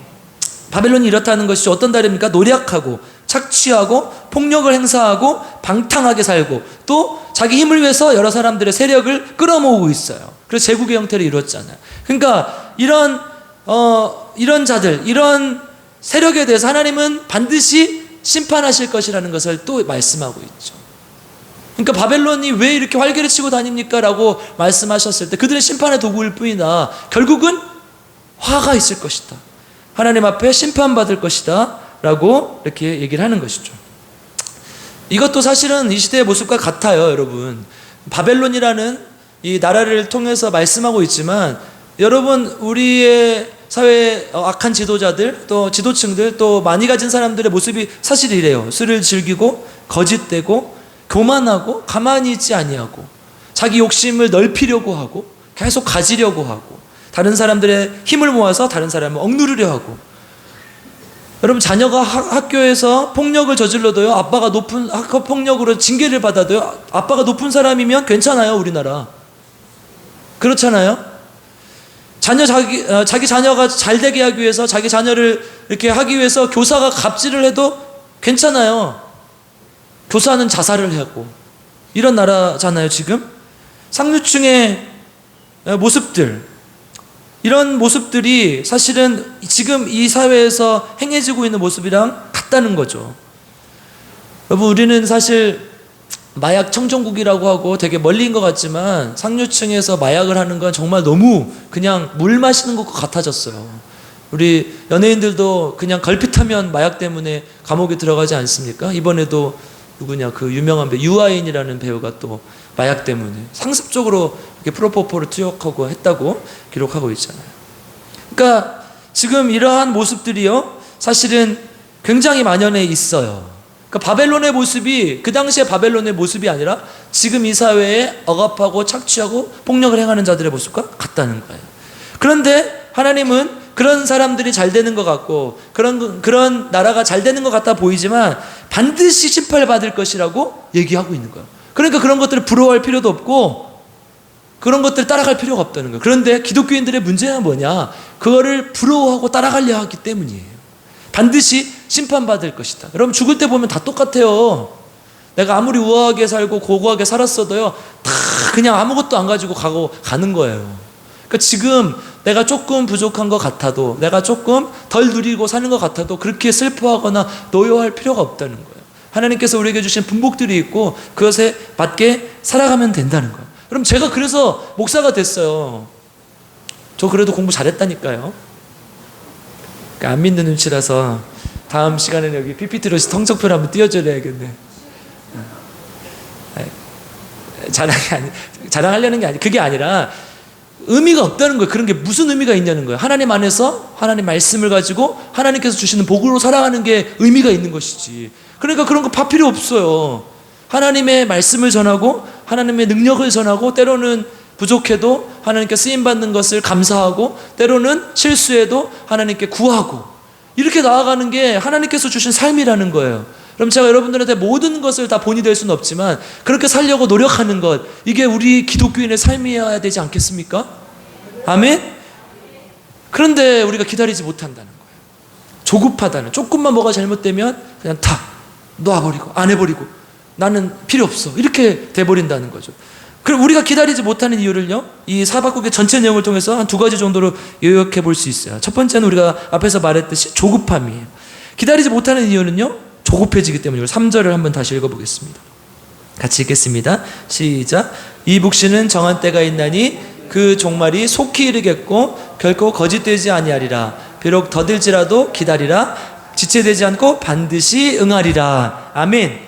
바벨론이 이렇다는 것이 어떤 다릅니까? 노력하고 착취하고 폭력을 행사하고 방탕하게 살고 또 자기 힘을 위해서 여러 사람들의 세력을 끌어모으고 있어요. 그래서 제국의 형태를 이뤘잖아요. 그러니까 이런 자들, 이런 세력에 대해서 하나님은 반드시 심판하실 것이라는 것을 또 말씀하고 있죠. 그러니까 바벨론이 왜 이렇게 활개를 치고 다닙니까? 라고 말씀하셨을 때 그들의 심판의 도구일 뿐이나 결국은 화가 있을 것이다. 하나님 앞에 심판받을 것이다. 라고 이렇게 얘기를 하는 것이죠. 이것도 사실은 이 시대의 모습과 같아요, 여러분. 바벨론이라는 이 나라를 통해서 말씀하고 있지만 여러분, 우리의 사회의 악한 지도자들 또 지도층들 또 많이 가진 사람들의 모습이 사실 이래요. 술을 즐기고 거짓되고 교만하고 가만히 있지 아니하고 자기 욕심을 넓히려고 하고 계속 가지려고 하고 다른 사람들의 힘을 모아서 다른 사람을 억누르려 하고. 여러분, 자녀가 학교에서 폭력을 저질러도요, 아빠가 높은 학교 폭력으로 징계를 받아도요, 아빠가 높은 사람이면 괜찮아요. 우리나라 그렇잖아요. 자기 자녀가 잘 되게 하기 위해서 자기 자녀를 이렇게 하기 위해서 교사가 갑질을 해도 괜찮아요. 교사는 자살을 하고 이런 나라잖아요. 지금 상류층의 모습들, 이런 모습들이 사실은 지금 이 사회에서 행해지고 있는 모습이랑 같다는 거죠. 여러분, 우리는 사실 마약 청정국이라고 하고 되게 멀리인 것 같지만 상류층에서 마약을 하는 건 정말 너무 그냥 물 마시는 것 같아졌어요. 우리 연예인들도 그냥 걸핏하면 마약 때문에 감옥에 들어가지 않습니까? 이번에도 누구냐, 그 유명한 배우 유아인이라는 배우가 또 마약 때문에 상습적으로 이렇게 프로포폴을 투약하고 했다고 기록하고 있잖아요. 그러니까 지금 이러한 모습들이요, 사실은 굉장히 만연해 있어요. 그러니까 바벨론의 모습이 그 당시의 바벨론의 모습이 아니라 지금 이 사회에 억압하고 착취하고 폭력을 행하는 자들의 모습과 같다는 거예요. 그런데 하나님은 그런 사람들이 잘 되는 것 같고 그런 나라가 잘 되는 것 같아 보이지만 반드시 심판을 받을 것이라고 얘기하고 있는 거예요. 그러니까 그런 것들을 부러워할 필요도 없고 그런 것들을 따라갈 필요가 없다는 거예요. 그런데 기독교인들의 문제는 뭐냐? 그거를 부러워하고 따라가려 하기 때문이에요. 반드시 심판받을 것이다. 여러분 죽을 때 보면 다 똑같아요. 내가 아무리 우아하게 살고 고고하게 살았어도요, 다 그냥 아무것도 안 가지고 가는 거예요. 그러니까 지금 내가 조금 부족한 것 같아도, 내가 조금 덜 누리고 사는 것 같아도 그렇게 슬퍼하거나 노여워할 필요가 없다는 거예요. 하나님께서 우리에게 주신 분복들이 있고 그것에 맞게 살아가면 된다는 거예요. 그럼 제가 그래서 목사가 됐어요. 저 그래도 공부 잘했다니까요. 그러니까 안 믿는 눈치라서 다음 시간에는 여기 PPT로 성적표를 한번 띄워줘야겠네. 자랑하려는 게 아니, 그게 아니라 의미가 없다는 거예요. 그런 게 무슨 의미가 있냐는 거예요. 하나님 안에서 하나님 말씀을 가지고 하나님께서 주시는 복으로 살아가는 게 의미가 있는 것이지. 그러니까 그런 거 봐 필요 없어요. 하나님의 말씀을 전하고 하나님의 능력을 전하고 때로는 부족해도 하나님께 쓰임받는 것을 감사하고 때로는 실수해도 하나님께 구하고 이렇게 나아가는 게 하나님께서 주신 삶이라는 거예요. 그럼 제가 여러분들한테 모든 것을 다 본이 될 수는 없지만 그렇게 살려고 노력하는 것, 이게 우리 기독교인의 삶이어야 되지 않겠습니까? 아멘? 그런데 우리가 기다리지 못한다는 거예요. 조급하다는, 조금만 뭐가 잘못되면 그냥 다 놔버리고 안 해버리고 나는 필요 없어 이렇게 돼버린다는 거죠. 그럼 우리가 기다리지 못하는 이유를요, 이 사박국의 전체 내용을 통해서 한 두 가지 정도로 요약해 볼 수 있어요. 첫 번째는 우리가 앞에서 말했듯이 조급함이에요. 기다리지 못하는 이유는요, 조급해지기 때문이에요. 3절을 한번 다시 읽어보겠습니다. 같이 읽겠습니다. 시작. 이 묵시는 정한 때가 있나니 그 종말이 속히 이르겠고 결코 거짓되지 아니하리라. 비록 더딜지라도 기다리라. 지체되지 않고 반드시 응하리라. 아멘.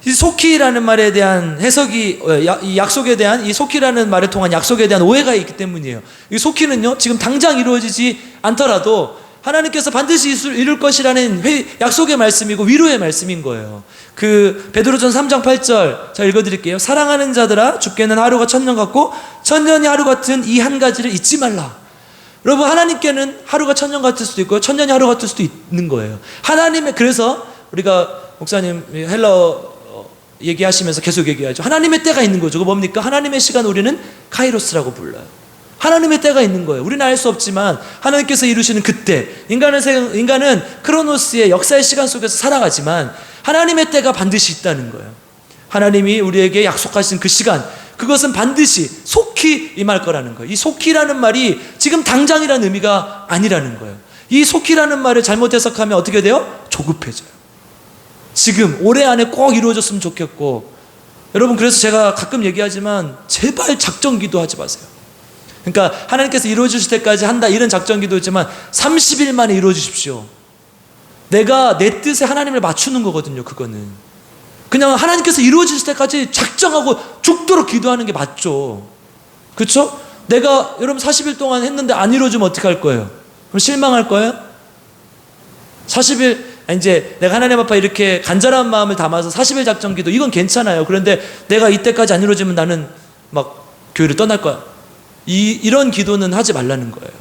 이 속히라는 말에 대한 해석이, 이 약속에 대한, 이 속히라는 말을 통한 약속에 대한 오해가 있기 때문이에요. 이 속히는요, 지금 당장 이루어지지 않더라도 하나님께서 반드시 이룰 것이라는 약속의 말씀이고 위로의 말씀인 거예요. 그 베드로전 3장 8절 제가 읽어드릴게요. 사랑하는 자들아, 주께는 하루가 천년 같고 천년이 하루 같은 이 한 가지를 잊지 말라. 여러분, 하나님께는 하루가 천년 같을 수도 있고 천년이 하루 같을 수도 있는 거예요. 하나님의, 그래서 우리가 목사님 헬러 얘기하시면서 계속 얘기하죠. 하나님의 때가 있는 거죠. 그 뭡니까? 하나님의 시간 우리는 카이로스라고 불러요. 하나님의 때가 있는 거예요. 우리는 알 수 없지만 하나님께서 이루시는 그때, 인간은 크로노스의 역사의 시간 속에서 살아가지만 하나님의 때가 반드시 있다는 거예요. 하나님이 우리에게 약속하신 그 시간, 그것은 반드시 속히 임할 거라는 거예요. 이 속히라는 말이 지금 당장이라는 의미가 아니라는 거예요. 이 속히라는 말을 잘못 해석하면 어떻게 돼요? 조급해져요. 지금 올해 안에 꼭 이루어졌으면 좋겠고, 여러분, 그래서 제가 가끔 얘기하지만 제발 작정 기도하지 마세요. 그러니까 하나님께서 이루어주실 때까지 한다 이런 작정 기도였지만 30일 만에 이루어주십시오. 내가 내 뜻에 하나님을 맞추는 거거든요. 그거는 그냥 하나님께서 이루어주실 때까지 작정하고 죽도록 기도하는 게 맞죠. 그렇죠? 내가 여러분 40일 동안 했는데 안 이루어지면 어떻게 할 거예요? 그럼 실망할 거예요? 40일 이제 내가 하나님 앞에 이렇게 간절한 마음을 담아서 40일 작정 기도, 이건 괜찮아요. 그런데 내가 이때까지 안 이루어지면 나는 막 교회를 떠날 거야. 이런 기도는 하지 말라는 거예요.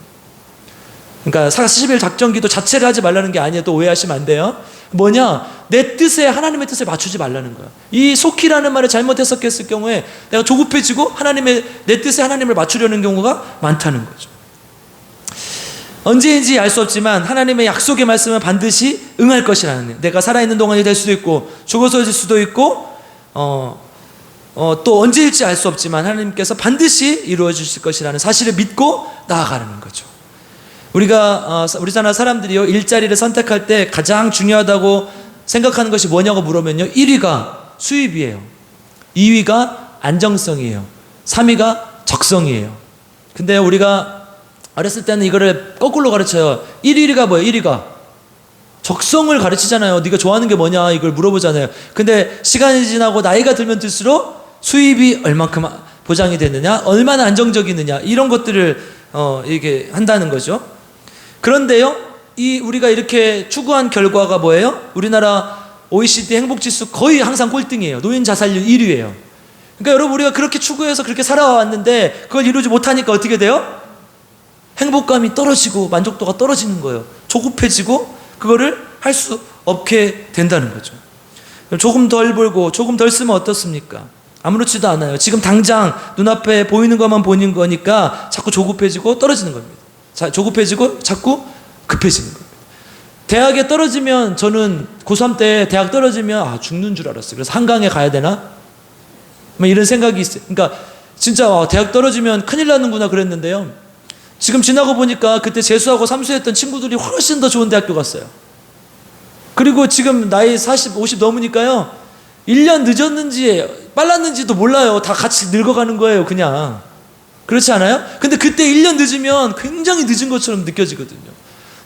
그러니까 40일 작정 기도 자체를 하지 말라는 게 아니에요. 또 오해하시면 안 돼요. 뭐냐? 내 뜻에, 하나님의 뜻에 맞추지 말라는 거예요. 이 속히라는 말을 잘못 해석했을 경우에 내가 조급해지고 내 뜻에 하나님을 맞추려는 경우가 많다는 거죠. 언제인지 알 수 없지만 하나님의 약속의 말씀은 반드시 응할 것이라는 거예요. 내가 살아있는 동안이 될 수도 있고 죽어서질 수도 있고 또 언제일지 알 수 없지만 하나님께서 반드시 이루어 주실 것이라는 사실을 믿고 나아가는 거죠. 우리나라 사람들이요, 일자리를 선택할 때 가장 중요하다고 생각하는 것이 뭐냐고 물으면요, 1위가 수입이에요, 2위가 안정성이에요, 3위가 적성이에요. 근데 우리가 어렸을 때는 이거를 거꾸로 가르쳐요. 1위가 뭐예요? 1위가 적성을 가르치잖아요. 네가 좋아하는 게 뭐냐 이걸 물어보잖아요. 근데 시간이 지나고 나이가 들면 들수록 수입이 얼만큼 보장이 되느냐, 얼마나 안정적이느냐, 이런 것들을 이게 한다는 거죠. 그런데요, 우리가 이렇게 추구한 결과가 뭐예요? 우리나라 OECD 행복지수 거의 항상 꼴등이에요. 노인 자살률 1위예요. 그러니까 여러분, 우리가 그렇게 추구해서 그렇게 살아왔는데 그걸 이루지 못하니까 어떻게 돼요? 행복감이 떨어지고 만족도가 떨어지는 거예요. 조급해지고 그거를 할 수 없게 된다는 거죠. 조금 덜 벌고 조금 덜 쓰면 어떻습니까? 아무렇지도 않아요. 지금 당장 눈앞에 보이는 것만 보는 거니까 자꾸 조급해지고 떨어지는 겁니다. 조급해지고 자꾸 급해지는 겁니다. 대학에 떨어지면, 저는 고3 때 대학 떨어지면 죽는 줄 알았어요. 그래서 한강에 가야 되나? 뭐 이런 생각이 있어요. 그러니까 진짜 대학 떨어지면 큰일 나는구나 그랬는데요. 지금 지나고 보니까 그때 재수하고 삼수했던 친구들이 훨씬 더 좋은 대학교 갔어요. 그리고 지금 나이 40, 50 넘으니까요, 1년 늦었는지 빨랐는지도 몰라요. 다 같이 늙어가는 거예요, 그냥. 그렇지 않아요? 근데 그때 1년 늦으면 굉장히 늦은 것처럼 느껴지거든요.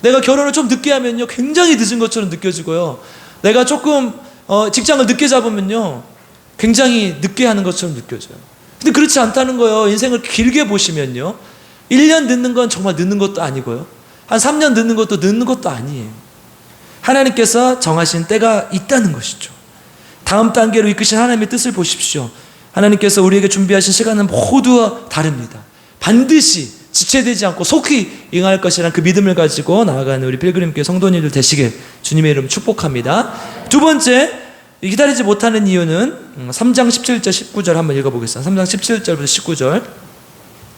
내가 결혼을 좀 늦게 하면요, 굉장히 늦은 것처럼 느껴지고요. 내가 조금 직장을 늦게 잡으면요, 굉장히 늦게 하는 것처럼 느껴져요. 근데 그렇지 않다는 거예요. 인생을 길게 보시면요, 1년 늦는 건 정말 늦는 것도 아니고요, 한 3년 늦는 것도 늦는 것도 아니에요. 하나님께서 정하신 때가 있다는 것이죠. 다음 단계로 이끄신 하나님의 뜻을 보십시오. 하나님께서 우리에게 준비하신 시간은 모두 다릅니다. 반드시 지체되지 않고 속히 응할 것이라는 그 믿음을 가지고 나아가는 우리 필그림교회 성도님들 되시길 주님의 이름 축복합니다. 두 번째, 기다리지 못하는 이유는 3장 17절 19절 한번 읽어보겠습니다. 3장 17절부터 19절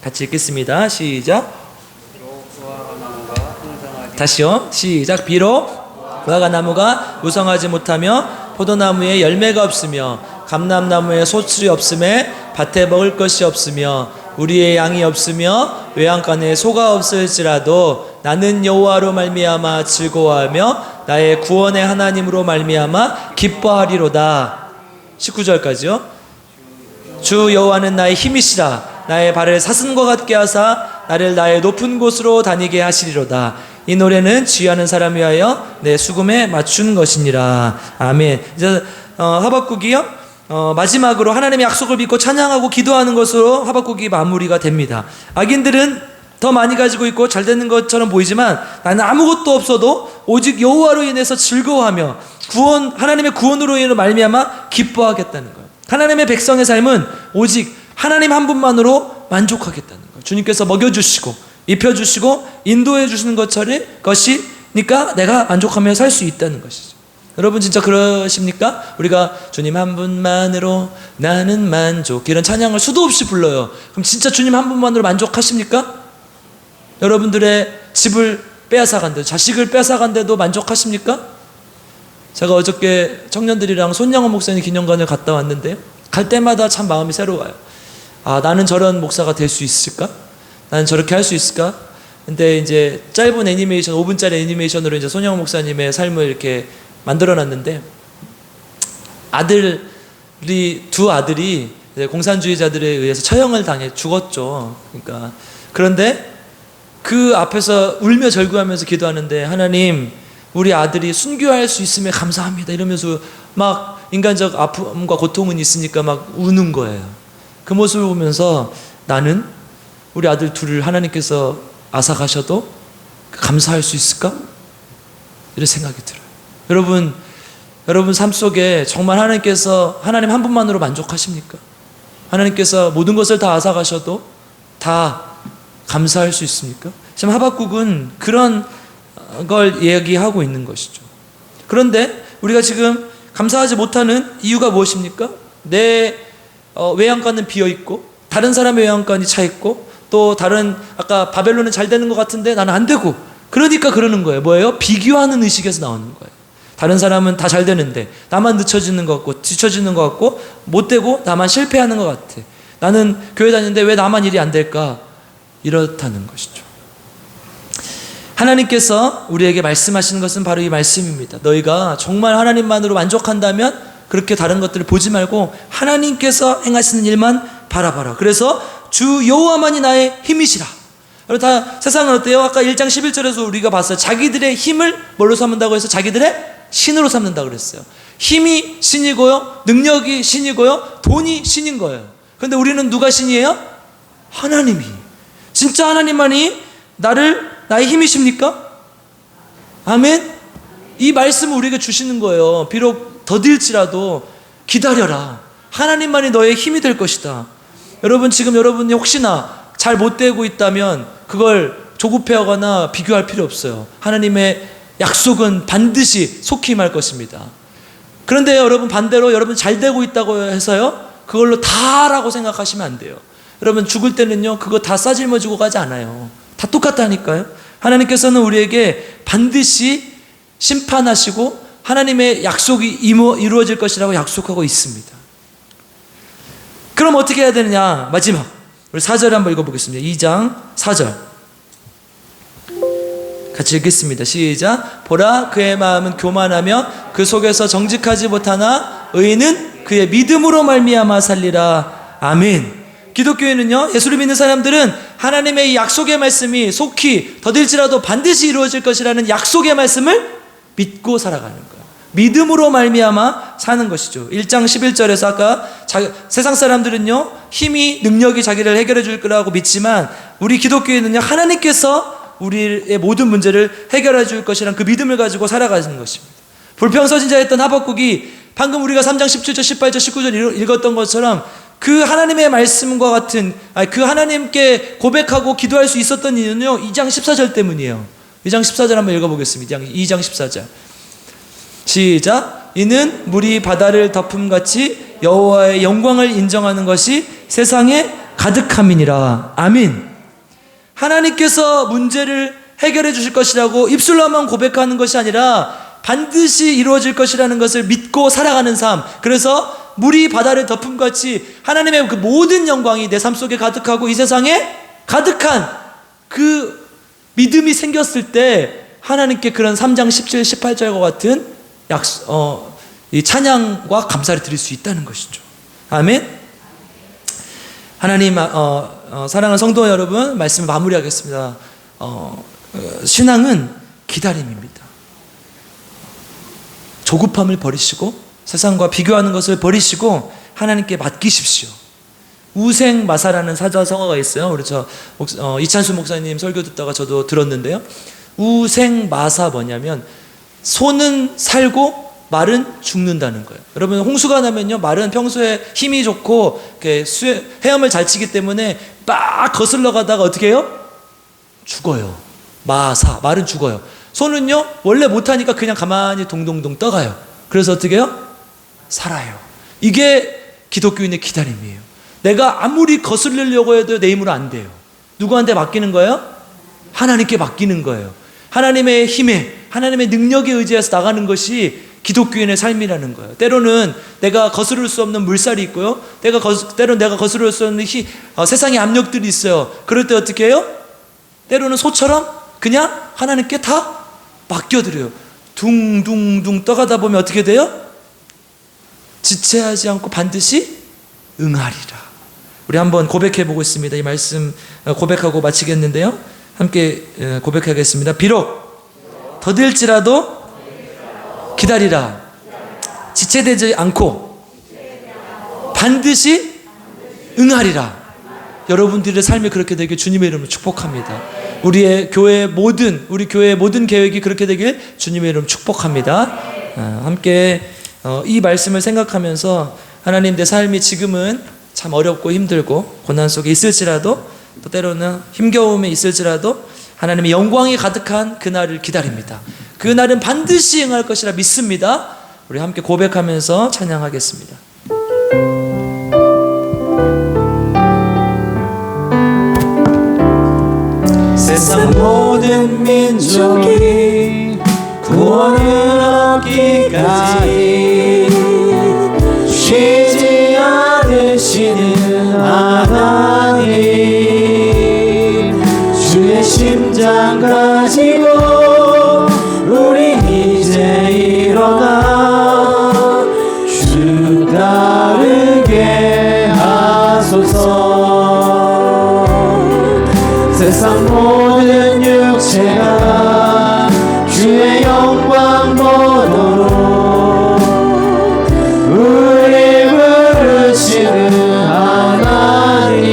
같이 읽겠습니다. 시작. 다시요. 시작. 비록 무화과나무가 무성하지 못하며 포도나무에 열매가 없으며 감람나무에 소출이 없음에 밭에 먹을 것이 없으며 우리의 양이 없으며 외양간에 소가 없을지라도 나는 여호와로 말미암아 즐거워하며 나의 구원의 하나님으로 말미암아 기뻐하리로다. 19절까지요. 주 여호와는 나의 힘이시라. 나의 발을 사슴과 같게 하사 나를 나의 높은 곳으로 다니게 하시리로다. 이 노래는 지휘하는 사람 위하여 내 수금에 맞춘 것이니라. 아멘. 이제 하박국이요, 마지막으로 하나님의 약속을 믿고 찬양하고 기도하는 것으로 하박국이 마무리가 됩니다. 악인들은 더 많이 가지고 있고 잘 되는 것처럼 보이지만 나는 아무것도 없어도 오직 여호와로 인해서 즐거워하며 하나님의 구원으로 인해 말미암아 기뻐하겠다는 거예요. 하나님의 백성의 삶은 오직 하나님 한 분만으로 만족하겠다는 거예요. 주님께서 먹여주시고 입혀주시고 인도해 주시는 것이니까 내가 만족하며 살 수 있다는 것이죠. 여러분 진짜 그러십니까? 우리가 주님 한 분만으로 나는 만족, 이런 찬양을 수도 없이 불러요. 그럼 진짜 주님 한 분만으로 만족하십니까? 여러분들의 집을 빼앗아간데도, 자식을 빼앗아간데도 만족하십니까? 제가 어저께 청년들이랑 손양원 목사님 기념관을 갔다 왔는데요, 갈 때마다 참 마음이 새로워요. 나는 저런 목사가 될 수 있을까? 나는 저렇게 할 수 있을까? 근데 이제 짧은 애니메이션, 5분짜리 애니메이션으로 이제 손양원 목사님의 삶을 이렇게 만들어놨는데, 두 아들이 공산주의자들에 의해서 처형을 당해 죽었죠. 그러니까 그런데 그 앞에서 울며 절구하면서 기도하는데, 하나님, 우리 아들이 순교할 수 있으면 감사합니다 이러면서 막 인간적 아픔과 고통은 있으니까 막 우는 거예요. 그 모습을 보면서 나는 우리 아들 둘을 하나님께서 앗아가셔도 감사할 수 있을까? 이런 생각이 들어요. 여러분 삶 속에 정말 하나님 한 분만으로 만족하십니까? 하나님께서 모든 것을 다 앗아가셔도 다 감사할 수 있습니까? 지금 하박국은 그런 걸 얘기하고 있는 것이죠. 그런데 우리가 지금 감사하지 못하는 이유가 무엇입니까? 내 외양간은 비어있고 다른 사람의 외양간이 차있고 또 다른, 아까 바벨론은 잘 되는 것 같은데 나는 안 되고, 그러니까 그러는 거예요. 뭐예요? 비교하는 의식에서 나오는 거예요. 다른 사람은 다 잘 되는데 나만 늦춰지는 것 같고 뒤처지는 것 같고 못되고 나만 실패하는 것 같아. 나는 교회 다니는데 왜 나만 일이 안 될까? 이렇다는 것이죠. 하나님께서 우리에게 말씀하시는 것은 바로 이 말씀입니다. 너희가 정말 하나님만으로 만족한다면 그렇게 다른 것들을 보지 말고 하나님께서 행하시는 일만 바라봐라. 그래서 주 여호와만이 나의 힘이시라. 다 세상은 어때요? 아까 1장 11절에서 우리가 봤어요. 자기들의 힘을 뭘로 삼는다고 해서 자기들의 신으로 삼는다고 그랬어요. 힘이 신이고요, 능력이 신이고요, 돈이 신인 거예요. 그런데 우리는 누가 신이에요? 하나님이. 진짜 하나님만이 나의 힘이십니까? 아멘. 이 말씀을 우리에게 주시는 거예요. 비록 더딜지라도 기다려라. 하나님만이 너의 힘이 될 것이다. 여러분, 지금 여러분이 혹시나 잘 못 되고 있다면 그걸 조급해하거나 비교할 필요 없어요. 하나님의 약속은 반드시 속히 임할 것입니다. 그런데 여러분, 반대로 여러분 잘 되고 있다고 해서요, 그걸로 다라고 생각하시면 안 돼요. 여러분, 죽을 때는요, 그거 다 싸질머지고 가지 않아요. 다 똑같다니까요. 하나님께서는 우리에게 반드시 심판하시고 하나님의 약속이 이루어질 것이라고 약속하고 있습니다. 그럼 어떻게 해야 되느냐? 마지막 우리 4절 한번 읽어보겠습니다. 2장 4절 같이 읽겠습니다. 시작. 보라, 그의 마음은 교만하며 그 속에서 정직하지 못하나 의인은 그의 믿음으로 말미암아 살리라. 아멘. 기독교인은요, 예수를 믿는 사람들은 하나님의 이 약속의 말씀이 속히 더딜지라도 반드시 이루어질 것이라는 약속의 말씀을 믿고 살아가는 거예요. 믿음으로 말미암아 사는 것이죠. 1장 11절에서 아까 세상 사람들은요, 힘이 능력이 자기를 해결해 줄 거라고 믿지만 우리 기독교인은요, 하나님께서 우리의 모든 문제를 해결해 줄 것이란 그 믿음을 가지고 살아가는 것입니다. 불평서진자였던 하박국이 방금 우리가 3장 17절 18절 19절 읽었던 것처럼 그 하나님의 말씀과 같은 그 하나님께 고백하고 기도할 수 있었던 이유는요, 2장 14절 때문이에요. 2장 14절 한번 읽어보겠습니다. 2장 14절 시작. 이는 물이 바다를 덮음같이 여호와의 영광을 인정하는 것이 세상에 가득함이니라. 아멘. 하나님께서 문제를 해결해 주실 것이라고 입술로만 고백하는 것이 아니라 반드시 이루어질 것이라는 것을 믿고 살아가는 삶. 그래서 물이 바다를 덮음같이 하나님의 그 모든 영광이 내 삶 속에 가득하고 이 세상에 가득한 그 믿음이 생겼을 때 하나님께 그런 3장 17, 18절과 같은 이 찬양과 감사를 드릴 수 있다는 것이죠. 아멘. 하나님, 사랑하는 성도 여러분, 말씀을 마무리하겠습니다. 신앙은 기다림입니다. 조급함을 버리시고 세상과 비교하는 것을 버리시고 하나님께 맡기십시오. 우생마사라는 사자성어가 있어요. 우리 이찬수 목사님 설교 듣다가 저도 들었는데요. 우생마사 뭐냐면 소는 살고 말은 죽는다는 거예요. 여러분, 홍수가 나면요, 말은 평소에 힘이 좋고 헤엄을 잘 치기 때문에 막 거슬러 가다가 어떻게 해요? 죽어요. 말은 죽어요. 소는요, 원래 못하니까 그냥 가만히 동동동 떠가요. 그래서 어떻게 해요? 살아요. 이게 기독교인의 기다림이에요. 내가 아무리 거슬리려고 해도 내 힘으로 안 돼요. 누구한테 맡기는 거예요? 하나님께 맡기는 거예요. 하나님의 힘에, 하나님의 능력에 의지해서 나가는 것이 기독교인의 삶이라는 거예요. 때로는 내가 거스를 수 없는 물살이 있고요, 때로는 내가 거스를 수 없는 세상의 압력들이 있어요. 그럴 때 어떻게 해요? 때로는 소처럼 그냥 하나님께 다 맡겨드려요. 둥둥둥 떠가다 보면 어떻게 돼요? 지체하지 않고 반드시 응하리라. 우리 한번 고백해 보고 있습니다. 이 말씀 고백하고 마치겠는데요, 함께 고백하겠습니다. 비록 더딜지라도 기다리라. 지체되지 않고 반드시 응하리라. 여러분들의 삶이 그렇게 되길 주님의 이름으로 축복합니다. 우리 교회의 모든 계획이 그렇게 되길 주님의 이름으로 축복합니다. 함께 이 말씀을 생각하면서 하나님, 내 삶이 지금은 참 어렵고 힘들고 고난 속에 있을지라도, 또 때로는 힘겨움에 있을지라도 하나님의 영광이 가득한 그날을 기다립니다. 그날은 반드시 응할 것이라 믿습니다. 우리 함께 고백하면서 찬양하겠습니다. 세상 모든 민족이 구원을 얻기까지 쉬지 않으시는 하나님, 주의 심장 가지고 우리 이제 일어나 주 따르게 하소서. 세상 모든 육체가 주의 영광 보도록 우리 부르시는 하나님,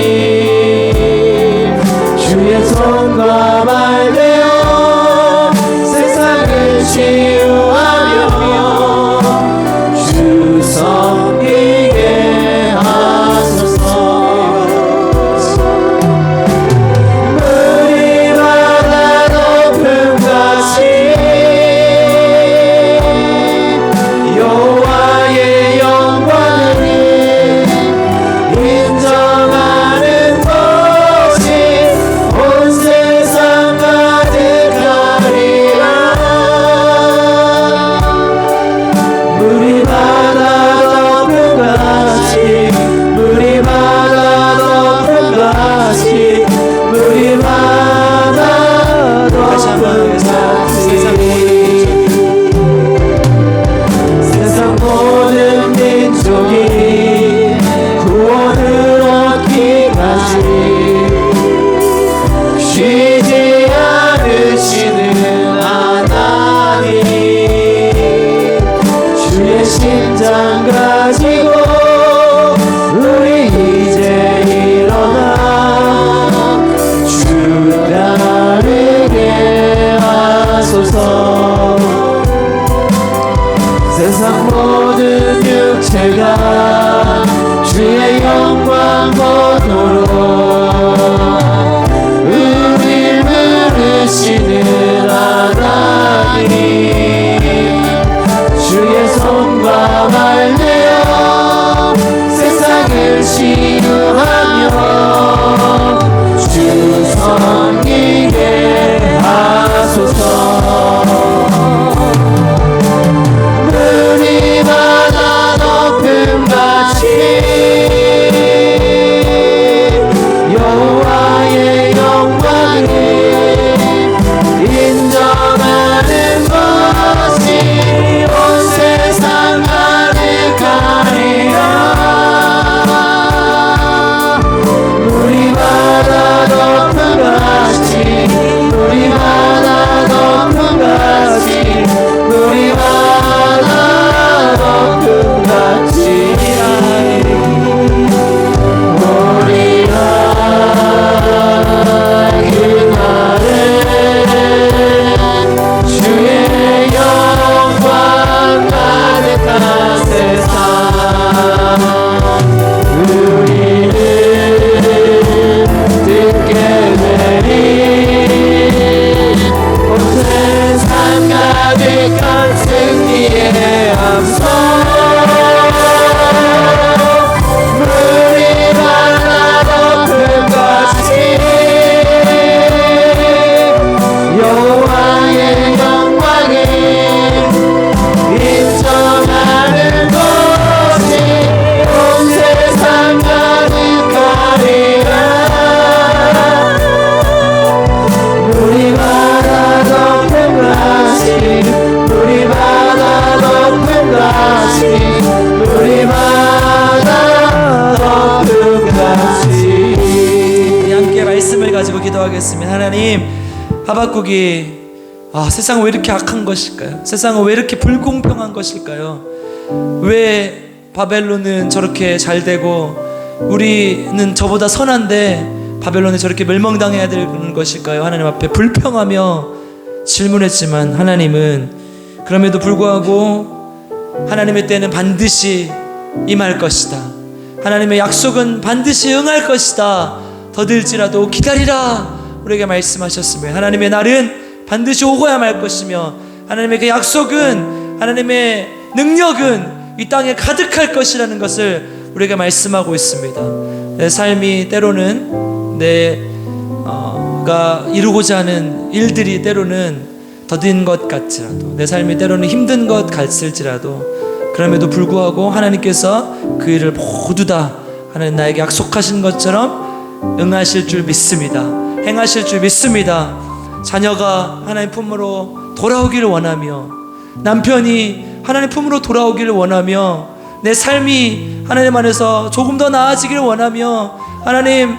주의 손과 발 되어 세상을 치유하며 주 하박국이 세상은 왜 이렇게 악한 것일까요? 세상은 왜 이렇게 불공평한 것일까요? 왜 바벨론은 저렇게 잘 되고 우리는 저보다 선한데 바벨론은 저렇게 멸망당해야 되는 것일까요? 하나님 앞에 불평하며 질문했지만 하나님은 그럼에도 불구하고 하나님의 때는 반드시 임할 것이다. 하나님의 약속은 반드시 응할 것이다. 더딜지라도 기다리라 우리에게 말씀하셨으며 하나님의 날은 반드시 오고야 말 것이며 하나님의 그 약속은, 하나님의 능력은 이 땅에 가득할 것이라는 것을 우리에게 말씀하고 있습니다. 내 삶이 때로는 내가 이루고자 하는 일들이 때로는 더딘 것 같지라도, 내 삶이 때로는 힘든 것 같을지라도, 그럼에도 불구하고 하나님께서 그 일을 모두 다 하나님 나에게 약속하신 것처럼 응하실 줄 믿습니다. 행하실 줄 믿습니다. 자녀가 하나님 품으로 돌아오기를 원하며, 남편이 하나님 품으로 돌아오기를 원하며, 내 삶이 하나님 안에서 조금 더 나아지기를 원하며, 하나님,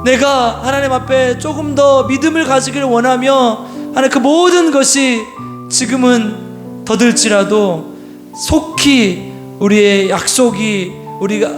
내가 하나님 앞에 조금 더 믿음을 가지기를 원하며, 하나님 그 모든 것이 지금은 더딜지라도 속히 우리의 약속이,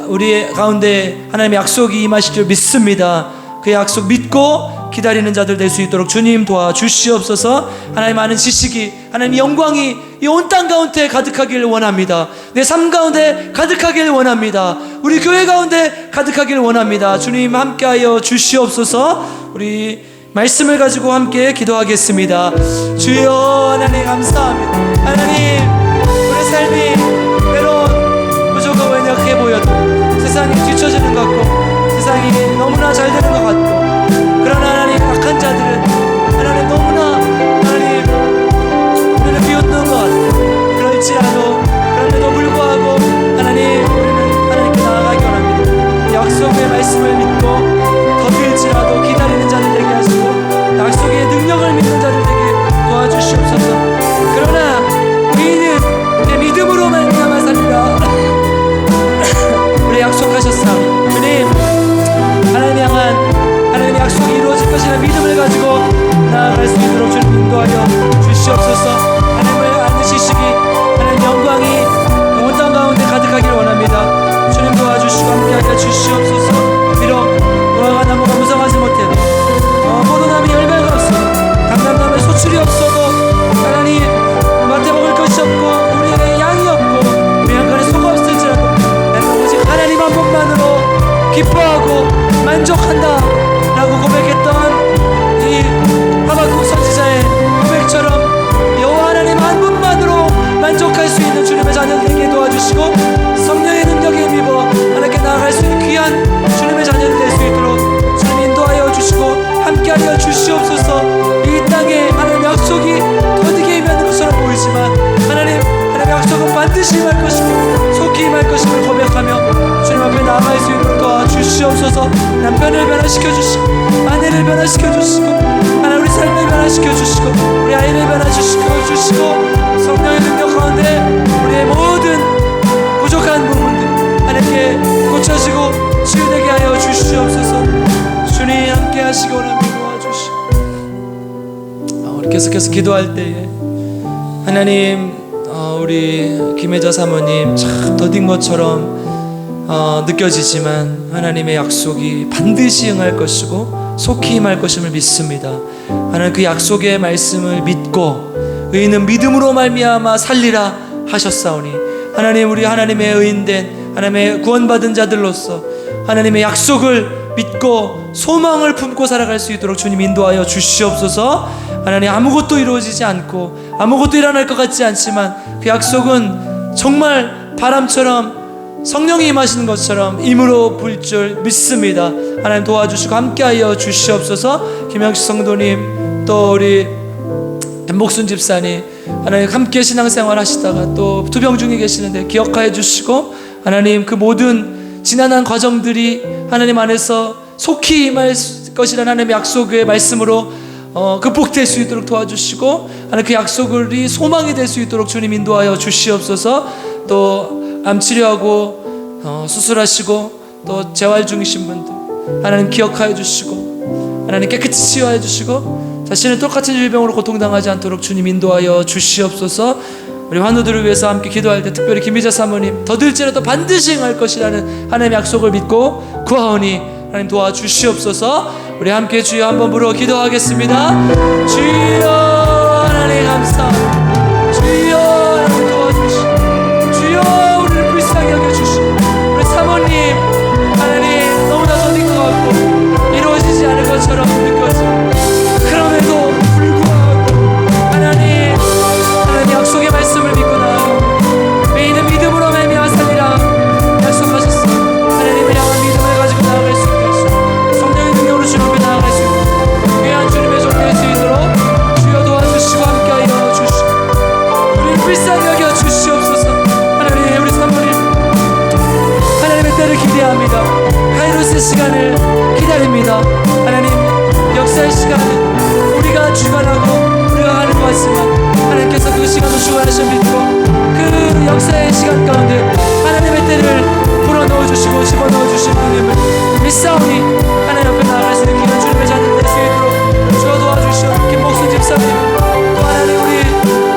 우리의 가운데 하나님의 약속이 임하실 줄 믿습니다. 그 약속 믿고 기다리는 자들 될 수 있도록 주님 도와주시옵소서. 하나님 아는 지식이, 하나님 영광이 이 온 땅 가운데 가득하기를 원합니다. 내 삶 가운데 가득하기를 원합니다. 우리 교회 가운데 가득하기를 원합니다. 주님 함께하여 주시옵소서. 우리 말씀을 가지고 함께 기도하겠습니다. 주여, 하나님 감사합니다. 하나님, 우리 삶이 때론 부족하고 연약해 보여도, 세상이 뒤처지는 것 같고, 세상이 너무나 잘 되는 것 같고, 그러나 하나님 악한 자들은 하나님 너무나 하나님 우리를 비웃는 것 같고, 그럴지라도 그럼에도 불구하고 하나님, 우리는 하나님께 나아가기 원합니다. 약속의 말씀을 믿고 더딜지라도 기다리는 자들 되게 하시고, 약속의 능력을 믿는 자들 되게 도와주시옵소서. 그러나 우리는 내 믿음으로 말미암아 살리라 우리 약속하셨사오니 주님, 하나님 향한 하나님의 약속이 이루어질 것이라는 믿음을 가지고 나아갈 수 있도록 주님 인도하여 주시옵소서. 하나님을 아는 지식이, 하나님 영광이 온 땅 가운데 가득하기를 원합니다. 주님 도와주시고 함께하여 주시옵소서. 비록 무화과 나무가 무성하지 못해도, 포도나무에 열매가 없어도, 감람나무에 소출이 없어도, 하나님 밭에 먹을 것이 없고 우리에게 양이 없고 우리 한간에 소가 없을지라도 나는 오직 하나님 한 분만으로 기뻐하고 만족한다 라고 고백했던 이 하박국 선지자의 고백처럼 여호와 하나님 한 분만으로 만족할 수 있는 주님의 자녀들에게 도와주시고, 성령의 능력에 힘입어 하나님께 나아갈 수 있는 귀한 주님의 자녀들 될 수 있도록 주님 인도하여 주시고 함께하여 주시옵소서. 이 땅에 하나님의 약속이 더디게 임하는 것처럼 보이지만 하나님의 약속은 반드시 임할 것이고 속히 임할 것임을 고백하며 주님 앞에 나아갈 수 있도록 도와주시옵소서. 남편을 변화시켜 주시고, 아내를 변화시켜 주시고, 하나님 우리 삶을 변화시켜 주시고, 우리 아이를 변화시켜 주시고, 성령의 능력 가운데 우리의 모든 부족한 부분들 하나님께 고쳐지고 치유되게 하여 주시옵소서. 주님 함께 하시기 원합니다. 도와주시고, 우리 계속해서 기도할 때에 하나님, 우리 김혜자 사모님 참 더딘 것처럼 느껴지지만 하나님의 약속이 반드시 응할 것이고 속히 임할 것임을 믿습니다. 하나님 그 약속의 말씀을 믿고 의인은 믿음으로 말미암아 살리라 하셨사오니, 하나님 우리 하나님의 의인된 하나님의 구원받은 자들로서 하나님의 약속을 믿고 소망을 품고 살아갈 수 있도록 주님 인도하여 주시옵소서. 하나님 아무것도 이루어지지 않고 아무것도 일어날 것 같지 않지만 그 약속은 정말 바람처럼 성령이 임하시는 것처럼 임으로 불 줄 믿습니다. 하나님 도와주시고 함께하여 주시옵소서. 김영식 성도님, 또 우리 목순 집사님, 하나님 함께 신앙생활 하시다가 또 투병 중에 계시는데 기억하여 주시고, 하나님 그 모든 지난한 과정들이 하나님 안에서 속히 임할 것이라는 하나님의 약속의 말씀으로 극복될 수 있도록 도와주시고, 하나님 그 약속이 소망이 될 수 있도록 주님 인도하여 주시옵소서. 또 암 치료하고 수술하시고 또 재활 중이신 분들 하나님 기억하여 주시고, 하나님 깨끗이 치유하여 주시고, 다시는 똑같은 질병으로 고통당하지 않도록 주님 인도하여 주시옵소서. 우리 환우들을 위해서 함께 기도할 때 특별히 김희자 사모님 더들지라도 반드시 행할 것이라는 하나님의 약속을 믿고 구하오니 하나님 도와주시옵소서. 우리 함께 주여 한번 부르어 기도하겠습니다. 주여 하나님 감사합니다. 주여 하나님 도와주시고 주여 우리를 불쌍히 여겨주시고 우리 사모님 하나님 너무나 더딘 것 같고 이루어지지 않을 것처럼 느껴지고 그럼에도 불구하고 하나님 약속의 말씀을 믿고 나아가 우리는 믿음으로 말미암아 살리라 약속하셨습니다. 하나님을 향한 믿음을 가지고 나아갈 수 있게 하시고 성령의 능력으로 주님 앞에 나아갈 수 있고 귀한 주님의 종 될 수 있도록 주여 도와주시고 함께하여 주시고 우리를 불쌍히 여겨 주시옵소서. 하나님 우리 사모님 하나님의 때를 기대합니다. 카이로스의 시간을 기다립니다. 하나님 역사의 시간은 우리가 주관하고 우리가 하는 것 같지만 하나님께서 그 시간을 주관하신 믿고 그 역사의 시간 가운데 하나님의 때를 불어넣어주시고 집어넣어주신 하나님을 믿사오니 하나님 앞에 나아갈 수 있는 귀한 주님의 자녀 될 수 있도록 주여 도와주시오. 김목수 집사님 또 하나님 우리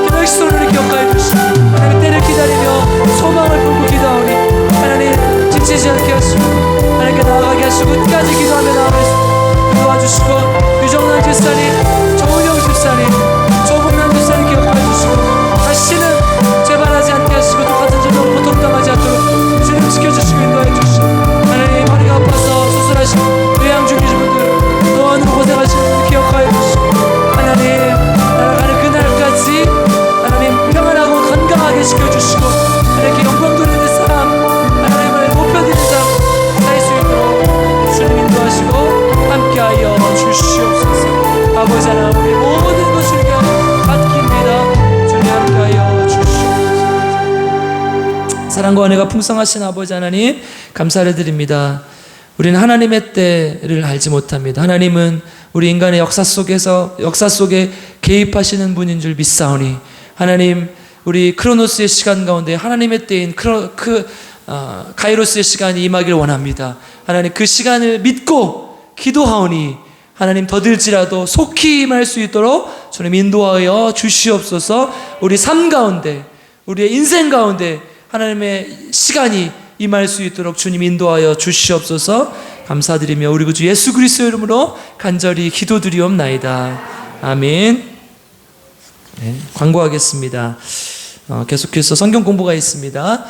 김혁수를 기억하여 주시고 하나님의 때를 기다리며 소망을 품고 기도하오니 하나님 지치지 않게 하시고 하나님께 나아가게 하시고 끝까지 기도하며 나아갈 수 있도록 도와주시고 유정란 집사님 조은영 집사님 조봉란 집사님 기억하여 주시고 다시는 재발하지 않게 하시고 똑같은 질병으로 고통당하지 않도록 주님 지켜주시고 인도해 주시고 하나님 머리가 아파서 수술하시고 요양 중이신 분들 노안으로 고생하시는 분들 기억하여 주시고 하나님 날아가는 그날까지 하나님 평안하고 건강하게 지켜주시고 하나님께 영광 돌리는 삶 하나님을 높여드리는 삶 살 수 있도록 주님 인도하시고 함께하여 주시옵소서. 아버지 하나님 우리 모든 것을 맡깁니다. 주님 함께하여 주시옵소서. 사랑과 은혜가 풍성하신 아버지 하나님 감사를 드립니다. 우리는 하나님의 때를 알지 못합니다. 하나님은 우리 인간의 역사 속에 개입하시는 분인 줄 믿사오니 하나님 우리 크로노스의 시간 가운데 하나님의 때인 카이로스의 시간이 임하길 원합니다. 하나님 그 시간을 믿고 기도하오니 하나님 더딜지라도 속히 임할 수 있도록 주님 인도하여 주시옵소서. 우리 삶 가운데 우리의 인생 가운데 하나님의 시간이 임할 수 있도록 주님 인도하여 주시옵소서. 감사드리며 우리 구주 예수 그리스도의 이름으로 간절히 기도드리옵나이다. 아멘. 네, 광고하겠습니다. 계속해서 성경 공부가 있습니다.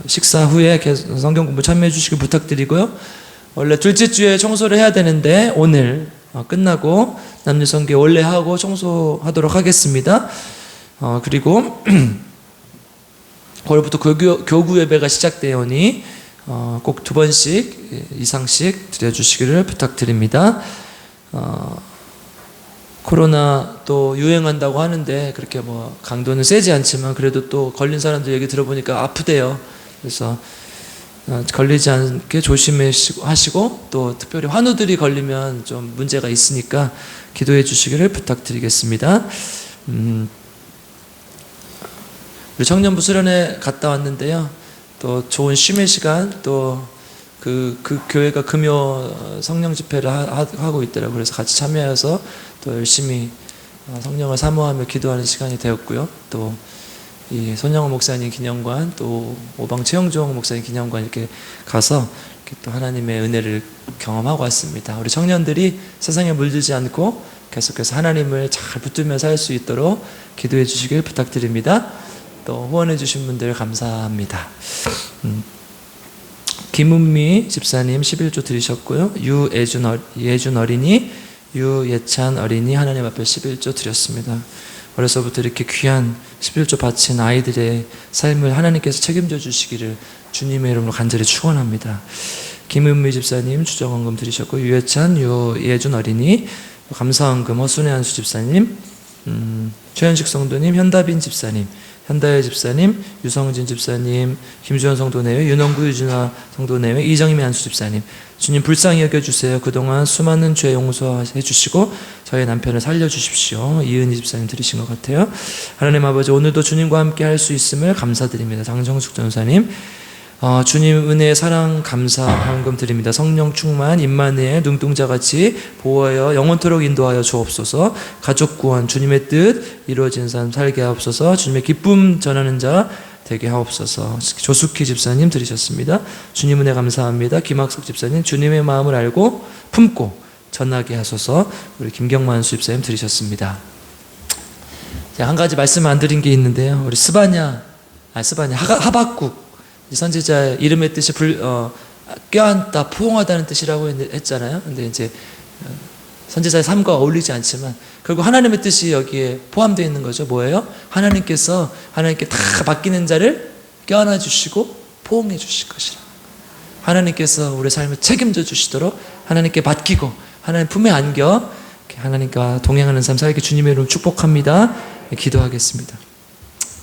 식사 후에 성경 공부 참여해 주시길 부탁드리고요. 원래 둘째 주에 청소를 해야 되는데 오늘 끝나고 남녀성계 원래 하고 청소하도록 하겠습니다. 그리고 9월부터 교구 예배가 시작되오니 꼭 2번씩 이상씩 드려주시기를 부탁드립니다. 코로나 또 유행한다고 하는데 그렇게 뭐 강도는 세지 않지만 그래도 또 걸린 사람들 얘기 들어보니까 아프대요. 그래서 걸리지 않게 조심하시고 또 특별히 환우들이 걸리면 좀 문제가 있으니까 기도해 주시기를 부탁드리겠습니다. 우리 청년부 수련회 갔다 왔는데요. 또 좋은 쉼의 시간 또 그 교회가 금요 성령 집회를 하고 있더라고요. 그래서 같이 참여해서 또 열심히 성령을 사모하며 기도하는 시간이 되었고요. 또 이 손영호 목사님 기념관 또 오방 최영종 목사님 기념관 이렇게 가서 이렇게 또 하나님의 은혜를 경험하고 왔습니다. 우리 청년들이 세상에 물들지 않고 계속해서 하나님을 잘 붙들며 살 수 있도록 기도해 주시길 부탁드립니다. 또 후원해 주신 분들 감사합니다. 김은미 집사님 11조 드리셨고요. 유예준 어린이, 유예찬 어린이 하나님 앞에 11조 드렸습니다. 어려서부터 이렇게 귀한 11조 바친 아이들의 삶을 하나님께서 책임져 주시기를 주님의 이름으로 간절히 축원합니다. 김은미 집사님 주정헌금 드리셨고 유예찬, 유예준 어린이, 감사헌금 허순애 한수 집사님, 최현식 성도님, 현다빈 집사님, 현다혜 집사님, 유성진 집사님, 김주현 성도내외, 윤원구 유진아 성도내외, 이정임의 한수 집사님, 주님 불쌍히 여겨주세요. 그동안 수많은 죄 용서해 주시고 저희 남편을 살려주십시오. 이은희 집사님 들으신 것 같아요. 하나님 아버지 오늘도 주님과 함께 할 수 있음을 감사드립니다. 장정숙 전사님, 주님 은혜 사랑 감사 헌금 드립니다. 성령 충만 임마누엘 눈동자같이 보호하여 영원토록 인도하여 주옵소서. 가족 구원 주님의 뜻 이루어진 삶 살게 하옵소서. 주님의 기쁨 전하는 자 되게 하옵소서. 조숙희 집사님 드리셨습니다. 주님 은혜 감사합니다. 김학석 집사님 주님의 마음을 알고 품고 전하게 하소서. 우리 김경만 수집사님 드리셨습니다. 제가 한 가지 말씀 안 드린 게 있는데요. 우리 하박국 선지자의 이름의 뜻이 껴안다, 포옹하다는 뜻이라고 했잖아요. 근데 이제 선지자의 삶과 어울리지 않지만 결국 하나님의 뜻이 여기에 포함되어 있는 거죠. 뭐예요? 하나님께서 하나님께 다 맡기는 자를 껴안아 주시고 포옹해 주실 것이라. 하나님께서 우리 삶을 책임져 주시도록 하나님께 맡기고 하나님 품에 안겨 하나님과 동행하는 삶 살게 주님의 이름으로 축복합니다. 기도하겠습니다.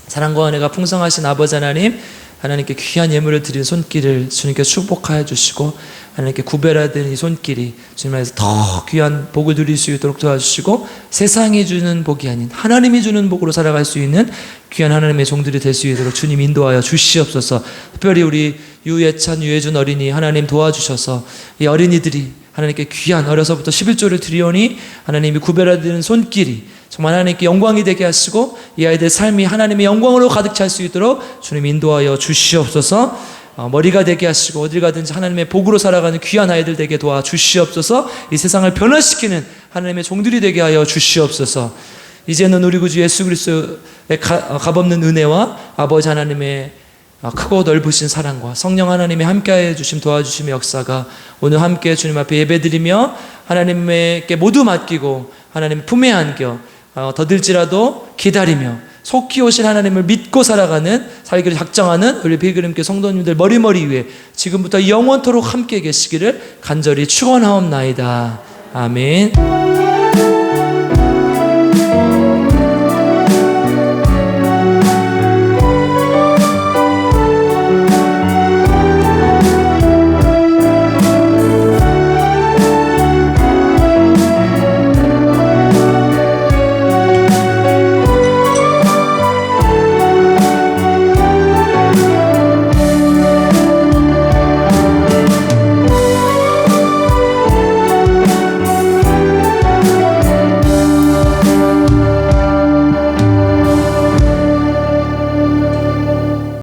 사랑과 은혜가 풍성하신 아버지 하나님, 하나님께 귀한 예물을 드린 손길을 주님께 축복하여 주시고 하나님께 구별하던 이 손길이 주님 안에서 더 귀한 복을 누릴 수 있도록 도와주시고 세상이 주는 복이 아닌 하나님이 주는 복으로 살아갈 수 있는 귀한 하나님의 종들이 될 수 있도록 주님 인도하여 주시옵소서. 특별히 우리 유예찬, 유예준 어린이 하나님 도와주셔서 이 어린이들이 하나님께 귀한 어려서부터 11조를 드리오니 하나님이 구별하던 손길이 정말 하나님께 영광이 되게 하시고 이 아이들의 삶이 하나님의 영광으로 가득 찰 수 있도록 주님 인도하여 주시옵소서. 머리가 되게 하시고 어딜 가든지 하나님의 복으로 살아가는 귀한 아이들 되게 도와주시옵소서. 이 세상을 변화시키는 하나님의 종들이 되게 하여 주시옵소서. 이제는 우리 구주 예수 그리스도의 값없는 은혜와 아버지 하나님의 크고 넓으신 사랑과 성령 하나님의 함께하여 주심 도와주심의 역사가 오늘 함께 주님 앞에 예배드리며 하나님께 모두 맡기고 하나님 품에 안겨 더딜지라도 기다리며 속히 오신 하나님을 믿고 살아가는 살기를 작정하는 우리 빌그림교 성도님들 머리머리 위에 지금부터 영원토록 함께 계시기를 간절히 축원하옵나이다. 아멘.